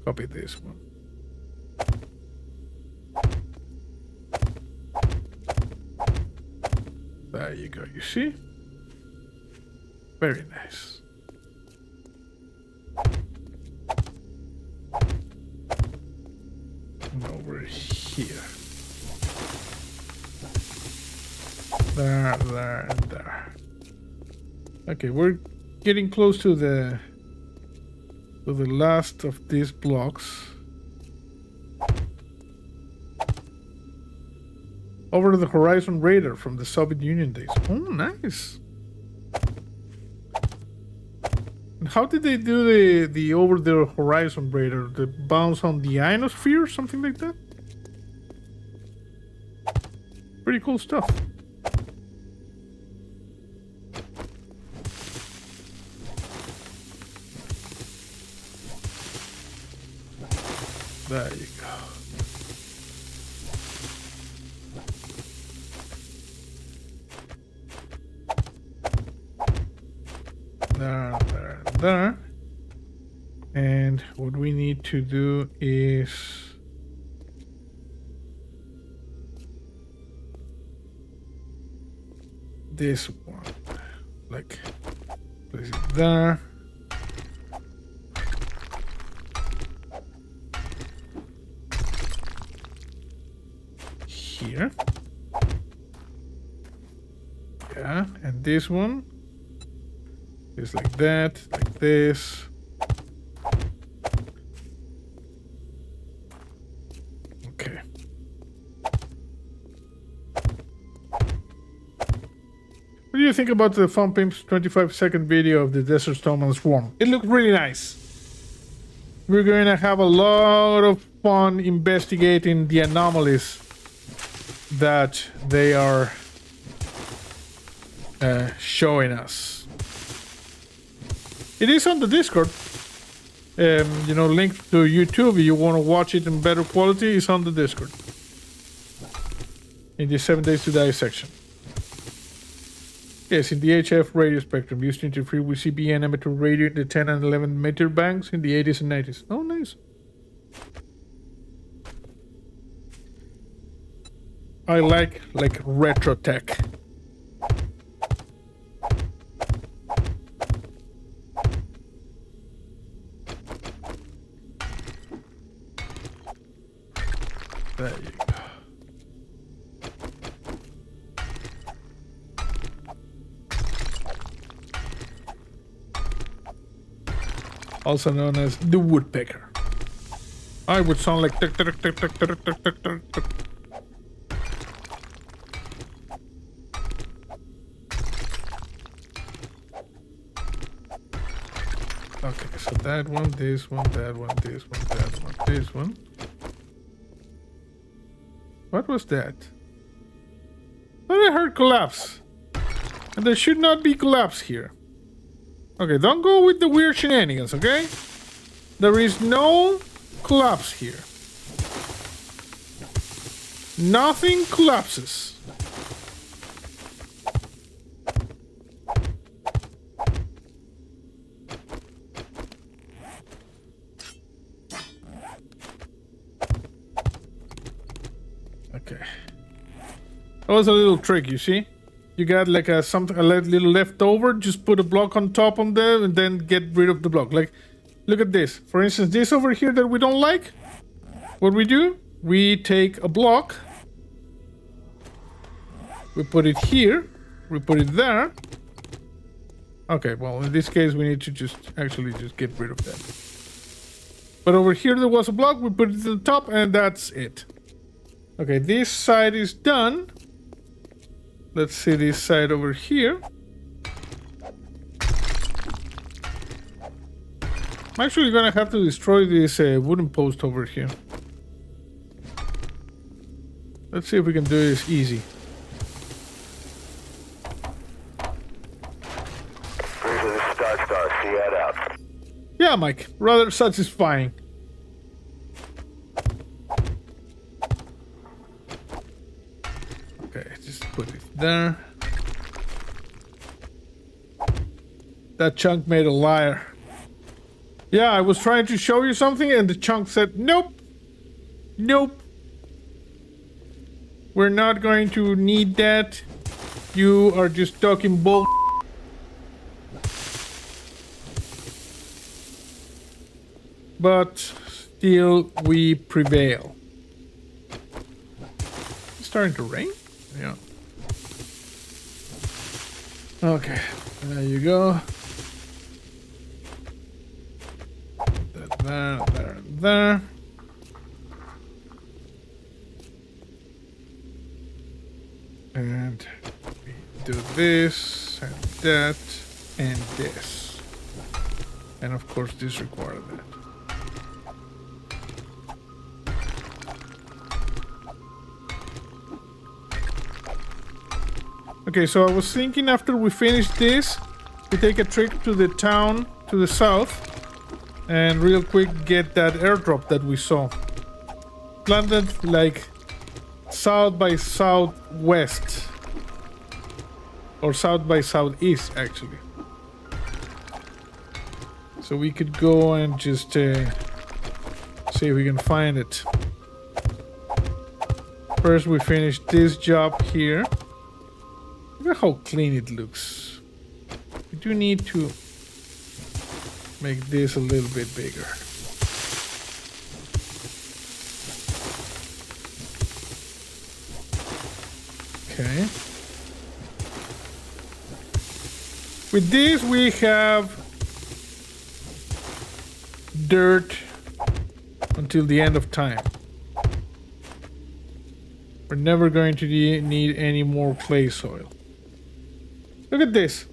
Copy this one. There you go, you see? Very nice. And over here. There, there, and there. Okay, we're getting close to the last of these blocks. Over the horizon radar from the Soviet Union days. Oh, nice. And how did they do the over the horizon radar? The bounce on the ionosphere, something like that? Pretty cool stuff. There you go. There, there, there. And what we need to do is this one. Like, place it there. Here. Yeah, and this one is like that, like this. Okay. What do you think about the Fun Pimps 25-second video of the Desert Storm and Swarm? It looked really nice. We're going to have a lot of fun investigating the anomalies that they are showing us. It is on the Discord. You know, linked to YouTube. If you want to watch it in better quality, it's on the Discord. In the 7 Days to Die section. Yes, in the HF radio spectrum, used to interfere with CBN amateur radio in the 10 and 11 meter bands in the 80s and 90s. Oh, nice. I like retro tech. There you go. Also known as the woodpecker. I would sound like tick, tick, tick, tick, tick, tick, tick, tick, tick. Okay, so that one, this one, that one, this one, that one, this one. What was that? I heard collapse. And there should not be collapse here. Okay, don't go with the weird shenanigans, okay? There is no collapse here. Nothing collapses. Okay. That was a little trick, you see? You got like a little leftover, just put a block on top of them and then get rid of the block. Like, look at this. For instance, this over here that we don't like, what we do, we take a block, we put it here, we put it there. Okay, well, in this case, we need to just get rid of that. But over here, there was a block, we put it to the top, and that's it. Okay, this side is done. Let's see this side over here. I'm actually gonna have to destroy this wooden post over here. Let's see if we can do this easy. See that out. Yeah, Mike. Rather satisfying. Okay, just put it there. That chunk made a liar. Yeah, I was trying to show you something and the chunk said, nope. Nope. We're not going to need that. You are just talking bull. But still, we prevail. It's starting to rain? Yeah. Okay, there you go. There. And we do this, and that, and this. And of course, this requires that. Okay, so I was thinking after we finish this, we take a trip to the town to the south and real quick get that airdrop that we saw. Landed like south by southwest. Or south by southeast, actually. So we could go and just see if we can find it. First we finish this job here. Look at how clean it looks. We do need to make this a little bit bigger. Okay. With this we have dirt until the end of time. We're never going to need any more clay soil. Look at this.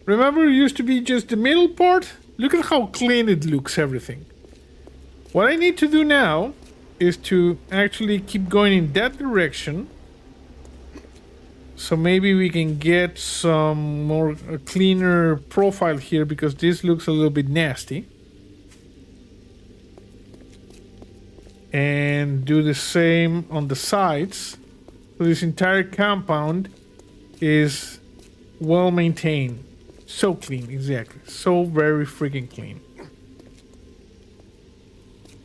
Remember it used to be just the middle part? Look at how clean it looks, everything. What I need to do now is to actually keep going in that direction. So maybe we can get some more cleaner profile here because this looks a little bit nasty. And do the same on the sides. So this entire compound is well maintained. So clean, exactly. So very freaking clean.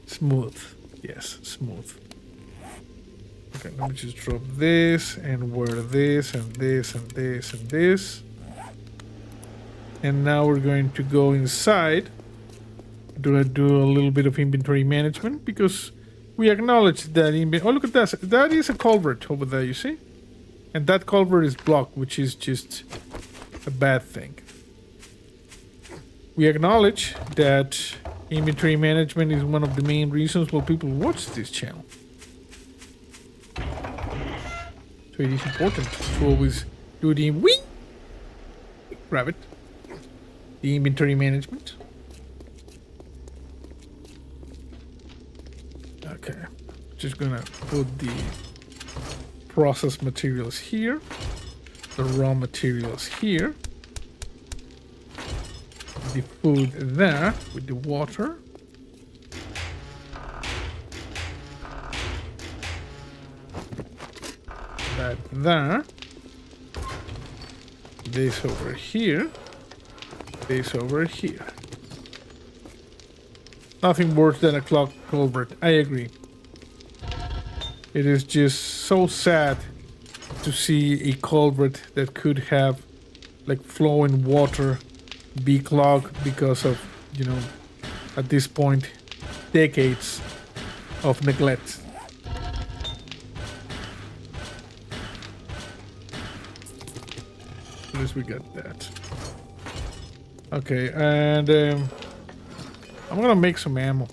Smooth. Yes, smooth. Okay, let me just drop this and wear this and this and this and this. And now we're going to go inside. Do a little bit of inventory management because we acknowledge that oh, look at that. That is a culvert over there, you see? And that culvert is blocked, which is just a bad thing. We acknowledge that inventory management is one of the main reasons why people watch this channel. So it is important to always do the wing. Grab it. the inventory management. Okay, just gonna put the processed materials here, the raw materials here, the food there with the water. That there. This over here. This over here. Nothing worse than a clogged culvert. I agree. It is just so sad to see a culvert that could have like flowing water be clogged because of, you know, at this point, decades of neglect. At least we got that. Okay, and I'm gonna make some ammo.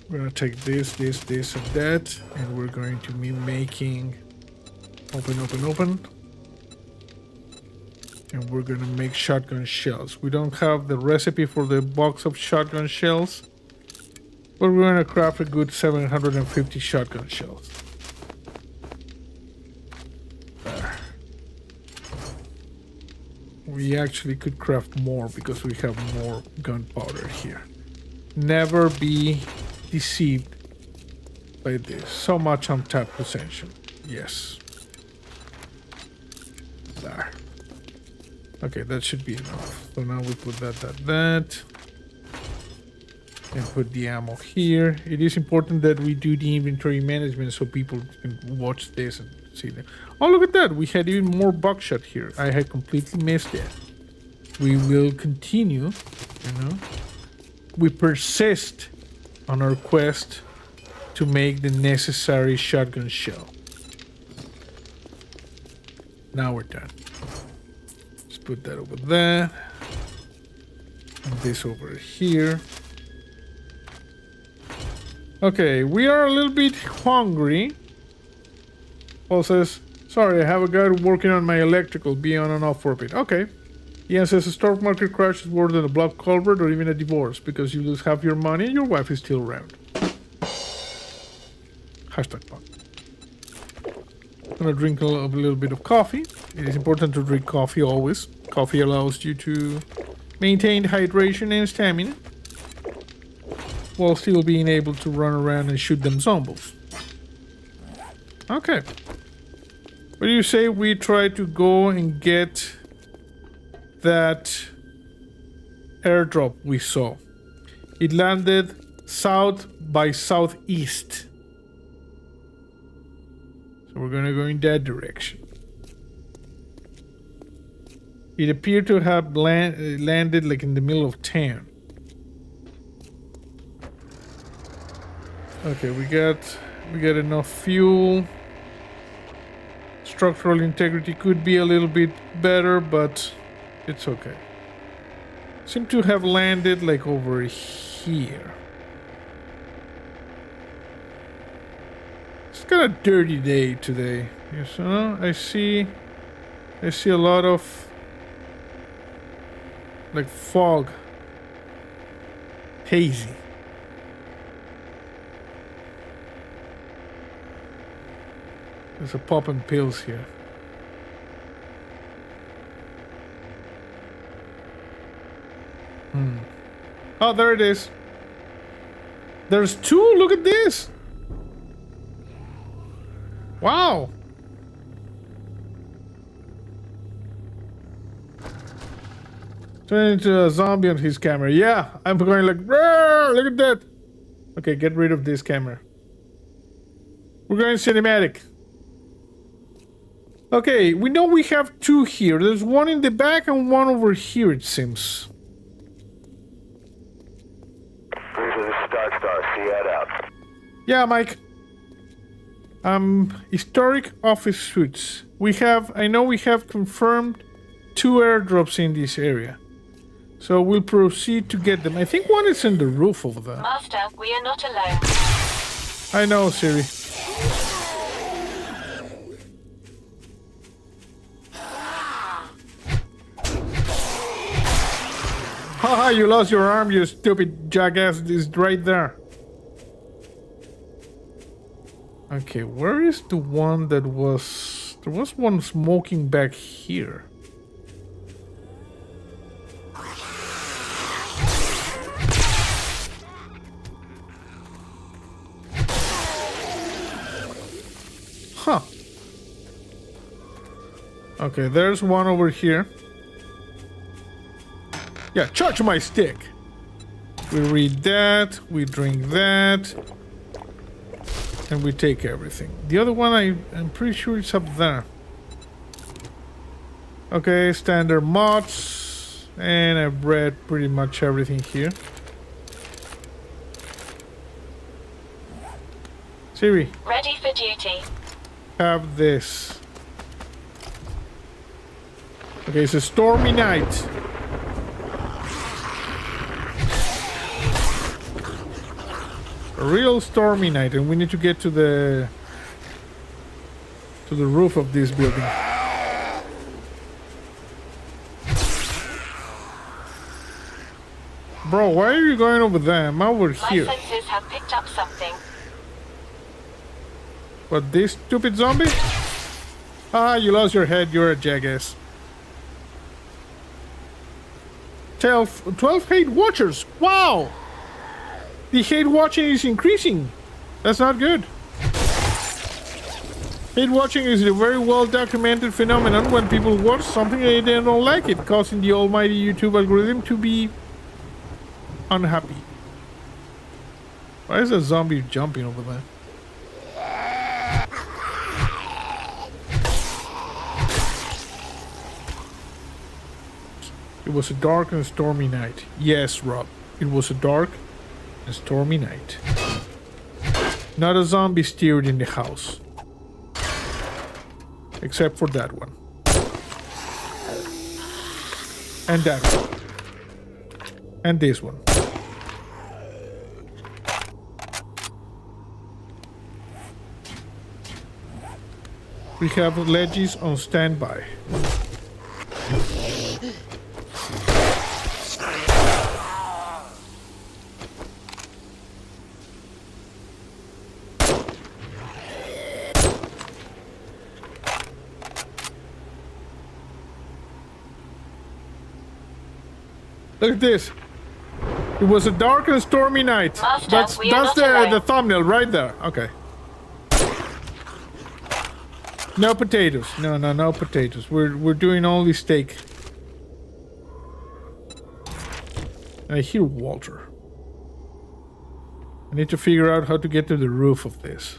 We're gonna take this, and that, and we're going to be making open. And we're gonna make shotgun shells. We don't have the recipe for the box of shotgun shells, but we're gonna craft a good 750 shotgun shells. There. We actually could craft more because we have more gunpowder here. Never be deceived by this. So much untapped potential. Yes. There. Okay, that should be enough. So now we put that. And put the ammo here. It is important that we do the inventory management so people can watch this and see that. Oh, look at that. We had even more buckshot here. I had completely missed that. We will continue, you know. We persist on our quest to make the necessary shotgun shell. Now we're done. Let's put that over there. And this over here. Okay, we are a little bit hungry. Paul says, sorry, I have a guy working on my electrical, be on and off for a bit. Okay. Ian says a stock market crash is worse than a block culvert or even a divorce because you lose half your money and your wife is still around. Hashtag fun. I'm gonna drink a little bit of coffee. It is important to drink coffee always. Coffee allows you to maintain hydration and stamina while still being able to run around and shoot them zombies. Okay. What do you say we try to go and get that airdrop we saw? It landed south by southeast. So we're gonna go in that direction. It appeared to have landed like in the middle of town. Okay, we got enough fuel. Structural integrity could be a little bit better, but it's okay. Seem to have landed like over here. It's got a dirty day today. Yes, I see a lot of like fog. Hazy. There's a popping pills here. Oh, there it is. There's two. Look at this. Wow. Turn into a zombie on his camera. Yeah, I'm going like, look at that. Okay, get rid of this camera. We're going cinematic. Okay, we know we have two here. There's one in the back and one over here, it seems. Cruiser, this is Darkstar. See that out. Yeah, Mike. Historic office suites. I know we have confirmed 2 airdrops in this area. So we'll proceed to get them. I think one is in the roof over there. Master, we are not alone. I know, Siri. you lost your arm, you stupid jackass. It's right there. Okay, where is the one that was... There was one smoking back here. Huh. Okay, there's one over here. Yeah, charge my stick. We read that, we drink that, and we take everything. The other one, I'm pretty sure it's up there. Okay, standard mods, and I've read pretty much everything here. Siri. Ready for duty. Have this. Okay, it's a stormy night. A real stormy night, and we need to get to the roof of this building. Bro, why are you going over there? I'm over here. My senses have picked up something. What, this stupid zombie? Ah, you lost your head. You're a jackass. 12 hate watchers. Wow! The hate watching is increasing. That's not good. Hate watching is a very well documented phenomenon when people watch something and they don't like it, causing the almighty YouTube algorithm to be unhappy. Why is a zombie jumping over there? It was a dark and stormy night. Yes, Rob. It was a dark and stormy night. Not a zombie steered in the house. Except for that one. And that one. And this one. We have ledges on standby. Look at this. It was a dark and stormy night. Master, That's the thumbnail right there. Okay. No potatoes. No potatoes. We're doing only steak. I hear Walter. I need to figure out how to get to the roof of this.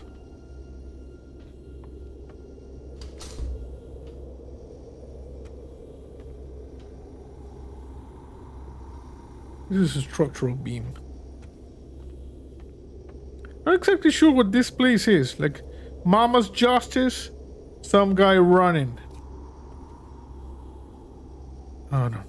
This is a structural beam. Not exactly sure what this place is. Like Mama's Justice, some guy running. Oh no.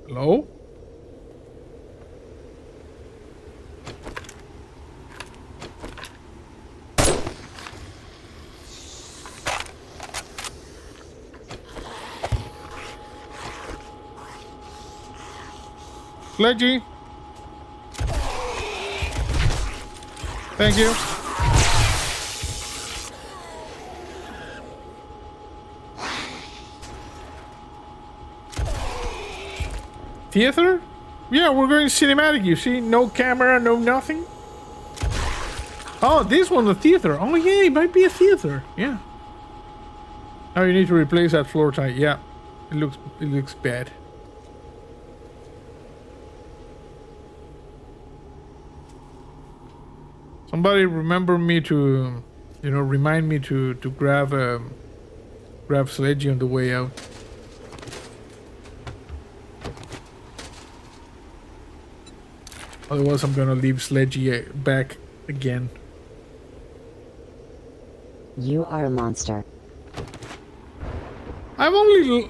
Hello? Sledgy. Thank you. Theater? Yeah, we're going cinematic, you see? No camera, no nothing. Oh, this one, the theater. Oh yeah, it might be a theater. Yeah. Oh, you need to replace that floor tile. Yeah. It looks bad. Somebody remember me to, remind me to grab Sledgy on the way out. Otherwise, I'm gonna leave Sledgy back again. You are a monster. I've only,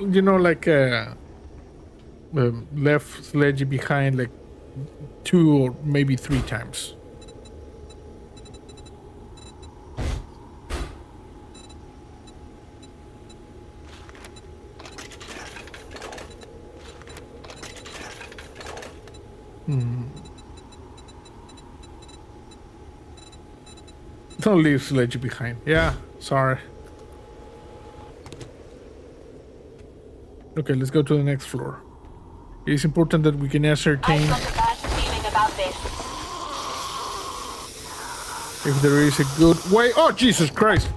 left Sledgy behind like 2 or maybe 3 times. Don't leave Sledgy behind. Yeah, sorry. Okay, let's go to the next floor. It is important that we can ascertain I've got a bad feeling about this. if there is a good way. Oh, Jesus Christ!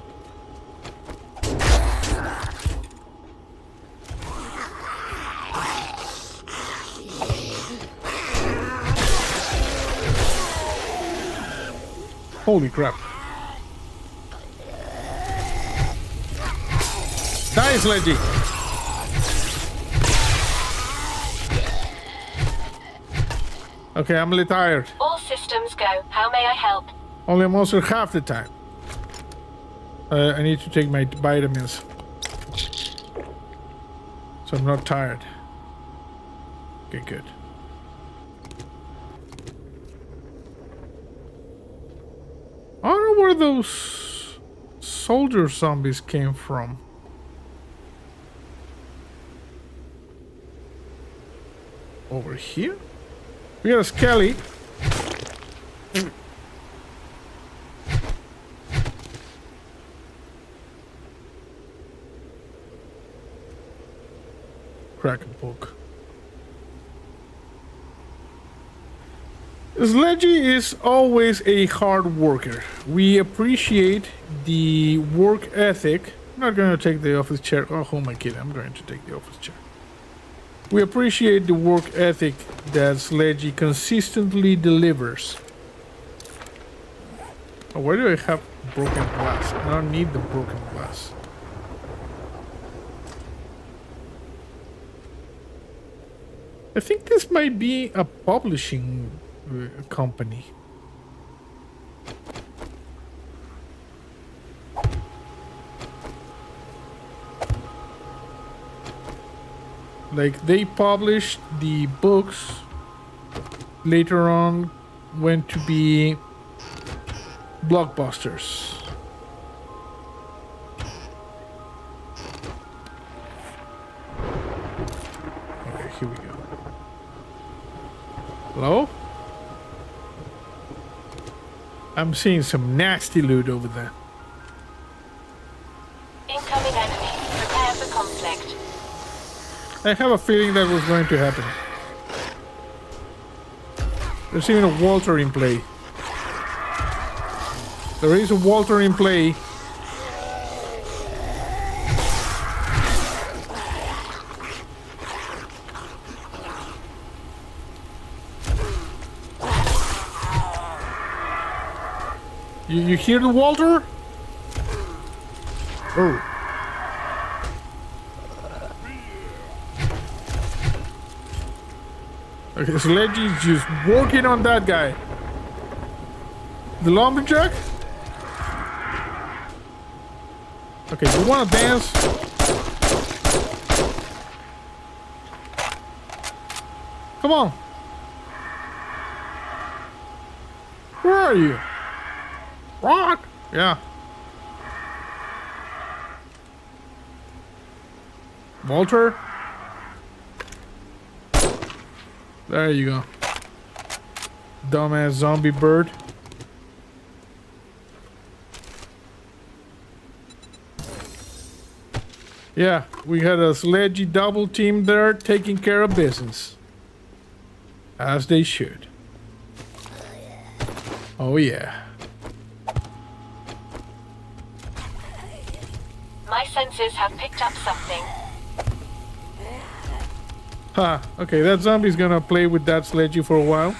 Holy crap. Die, Sledgy! Okay, I'm a little tired. All systems go. How may I help? Only a monster half the time. I need to take my vitamins. So I'm not tired. Okay, good. I don't know where those soldier zombies came from. Over here? We got a skelly. Crack a book. Sledgy is always a hard worker. We appreciate the work ethic. I'm not going to take the office chair. Oh, who am I kidding? I'm going to take the office chair. We appreciate the work ethic that Sledgy consistently delivers. Oh, why do I have broken glass? I don't need the broken glass. I think this might be a publishing company. Like, they published the books, later on went to be blockbusters. Okay, here we go. Hello? I'm seeing some nasty loot over there. Incoming enemy. Prepare for conflict. I have a feeling that was going to happen. There's even a Walter in play. There is a Walter in play. You hear the Walter? Oh. Okay, so Sledgy's just working on that guy. The lumberjack? Okay, you wanna dance? Come on. Where are you? Rock? Yeah. Walter? There you go. Dumbass zombie bird. Yeah, we had a Sledgy double team there taking care of business. As they should. Oh yeah. My senses have picked up something. Ha, okay, that zombie's gonna play with that Sledgy for a while.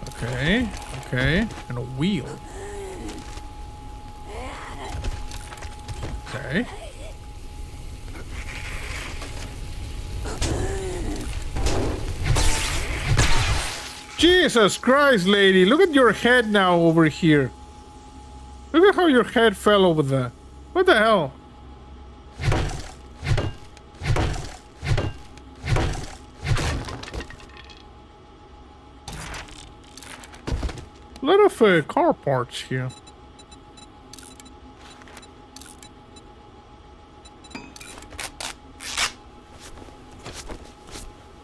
Okay, okay, and a wheel. Okay. Jesus Christ, lady, look at your head now over here. Look at how your head fell over there. What the hell? of car parts here.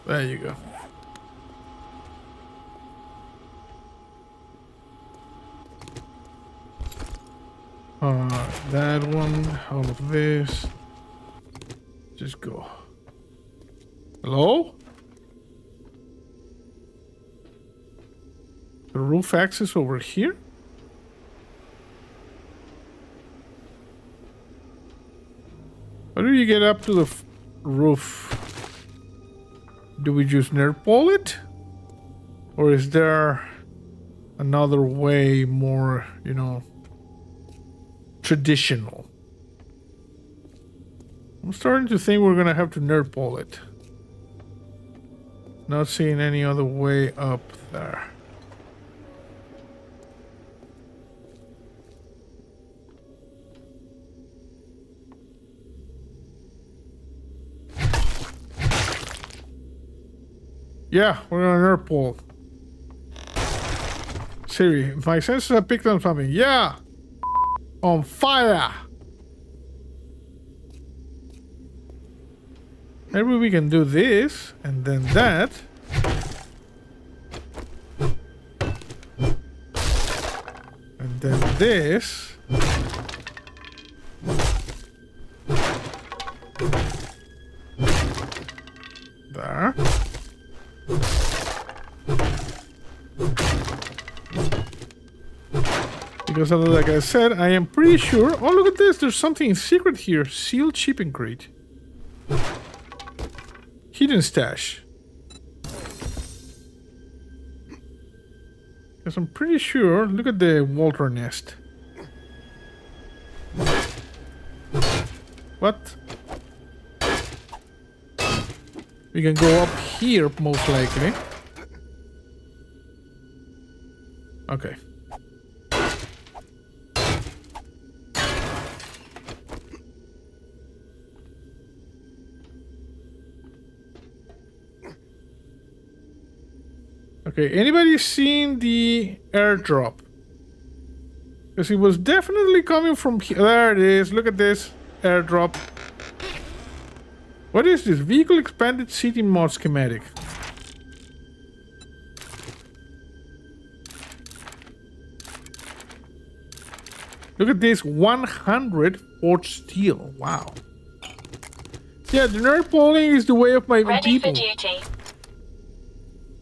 There you go. That one, all of this. Just go. Hello? The roof access over here? How do you get up to the roof? Do we just nerd pull it? Or is there another way more, you know, traditional? I'm starting to think we're gonna have to nerd pull it. Not seeing any other way up there. Yeah, we're gonna nerd pull. Siri, my senses have picked on something. Yeah! On fire! Maybe we can do this, and then that. And then this. There. Because like I said, I am pretty sure... Oh, look at this! There's something secret here. Sealed shipping crate. Hidden stash. Because I'm pretty sure... Look at the Walter nest. What? We can go up here, most likely. Okay. Okay, anybody seen the airdrop? Because it was definitely coming from here. There it is. Look at this airdrop. What is this? Vehicle expanded seating mod schematic. Look at this, 100 forged steel. Wow. Yeah, the nerd polling is the way of my Ready people. for duty.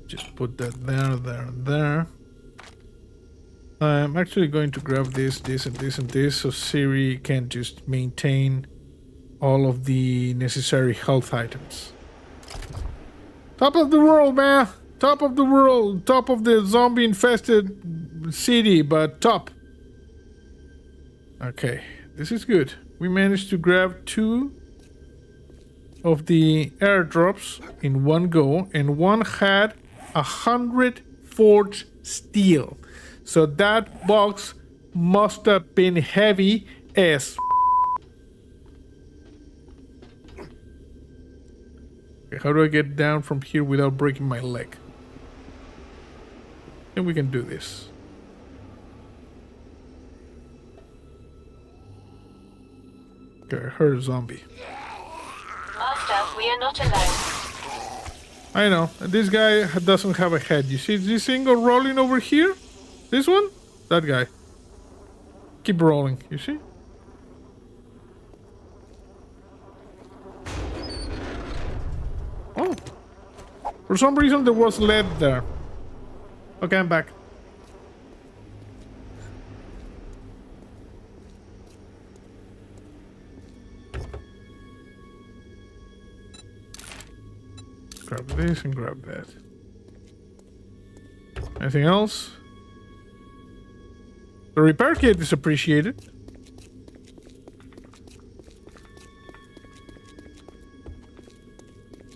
Just put that there, there, and there. I'm actually going to grab this, this, and this, and this, so Siri can just maintain all of the necessary health items. Top of the world, man! Top of the world! Top of the zombie-infested city, but top. Okay, this is good. We managed to grab 2 of the airdrops in one go, and one had 100 forged steel. So that box must have been heavy as. Okay, how do I get down from here without breaking my leg? And we can do this. Okay, I heard a zombie. Master, we are not alone. I know. This guy doesn't have a head. You see this single rolling over here? This one? That guy. Keep rolling. You see? Oh. For some reason there was lead there. Okay, I'm back. Grab this and grab that. Anything else? The repair kit is appreciated.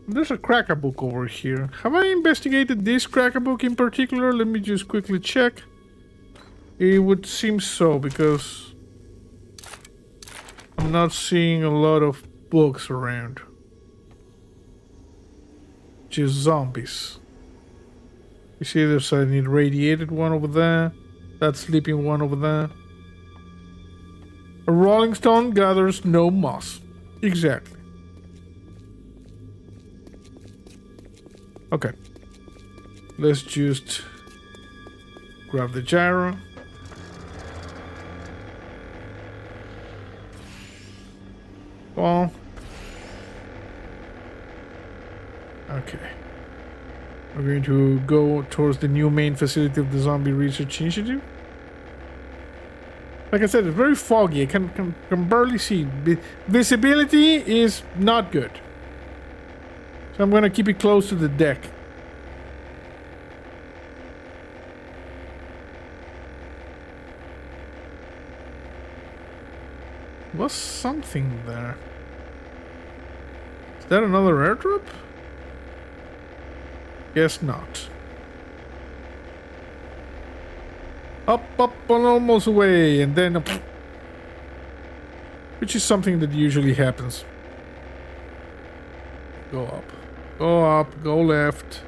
There's a cracker book over here. Have I investigated this cracker book in particular? Let me just quickly check. It would seem so, because I'm not seeing a lot of books around. Just zombies. You see there's an irradiated one over there. That sleeping one over there. A rolling stone gathers no moss. Exactly. Okay. Let's just grab the gyro. Well. Okay. We're going to go towards the new main facility of the Zombie Research Initiative. Like I said, it's very foggy. I can barely see. Visibility is not good. So I'm going to keep it close to the deck. Was something there? Is that another airdrop? Guess not. Up, and almost away, and then up. Which is something that usually happens. Go up, go left.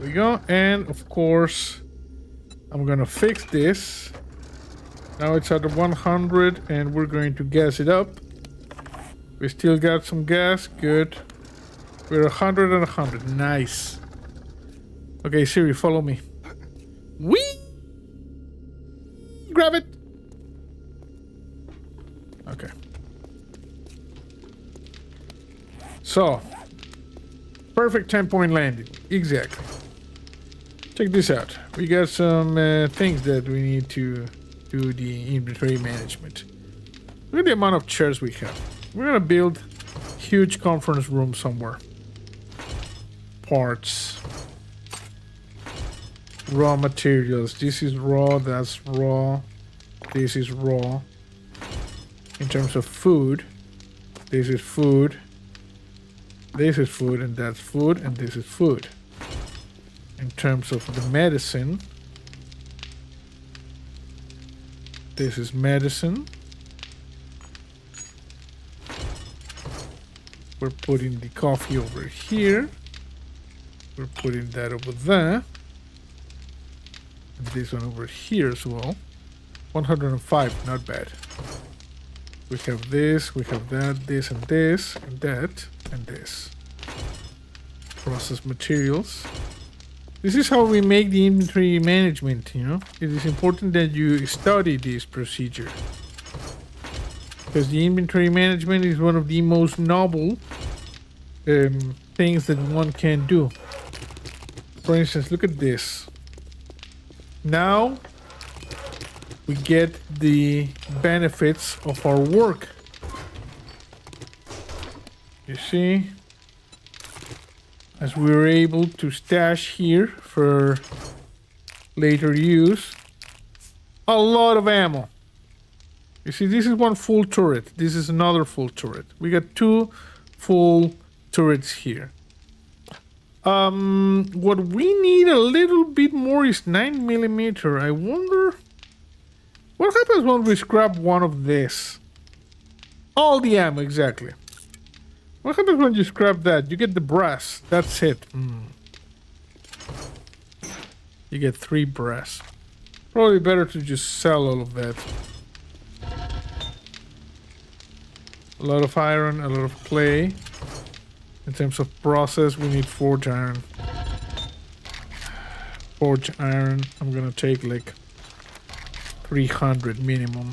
We go, and of course I'm gonna fix this. Now it's at 100 and we're going to gas it up. We still got some gas, good. We're 100 and 100, nice. Okay, Siri, follow me. Whee! Grab it. Okay. So, perfect 10-point landing, exactly. Check this out. We got some things that we need to do the inventory management. Look at the amount of chairs we have. We're gonna build huge conference room somewhere. Parts. Raw materials. This is raw, that's raw. This is raw. In terms of food, this is food. This is food, and that's food, and this is food. In terms of the medicine, this is medicine. We're putting the coffee over here. We're putting that over there. And this one over here as well. 105, not bad. We have this, we have that, this and this, and that, and this. Process materials. This is how we make the inventory management, you know. It is important that you study this procedure. Because the inventory management is one of the most novel things that one can do. For instance, look at this. Now we get the benefits of our work. You see? As we were able to stash here for later use. A lot of ammo. You see, this is one full turret. This is another full turret. We got two full turrets here. What we need a little bit more is 9mm. I wonder what happens when we scrap one of this. All the ammo, exactly. What happens when you scrap that? You get the brass. That's it. You get 3 brass. Probably better to just sell all of that. A lot of iron, a lot of clay. In terms of process, we need forge iron. Forge iron, I'm gonna take like 300 minimum.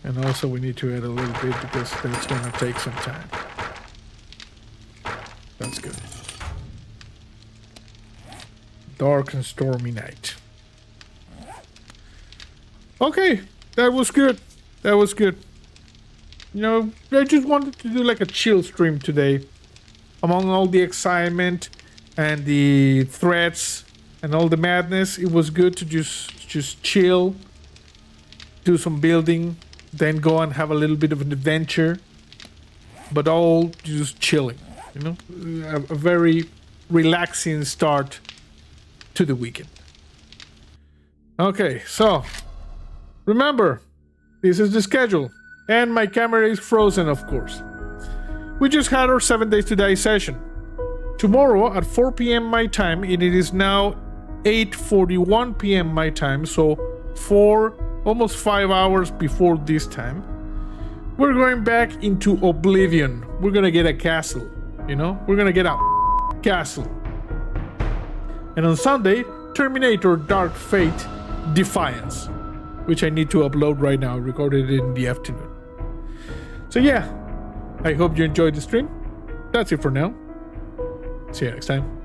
And also we need to add a little bit because that's gonna take some time. That's good. Dark and stormy night. Okay, that was good. That was good. You know, I just wanted to do like a chill stream today. Among all the excitement and the threats and all the madness, it was good to just chill, do some building, then go and have a little bit of an adventure, but all just chilling, you know, a very relaxing start to the weekend. Okay, so remember, this is the schedule, and my camera is frozen, of course. We just had our 7 Days to Die session. Tomorrow at 4 p.m. my time, and it is now 8:41 p.m. my time, so almost 5 hours before this time, we're going back into Oblivion. We're gonna get a castle, you know? We're gonna get a castle. And on Sunday, Terminator Dark Fate Defiance, which I need to upload right now. I recorded it in the afternoon. So yeah, I hope you enjoyed the stream. That's it for now. See you next time.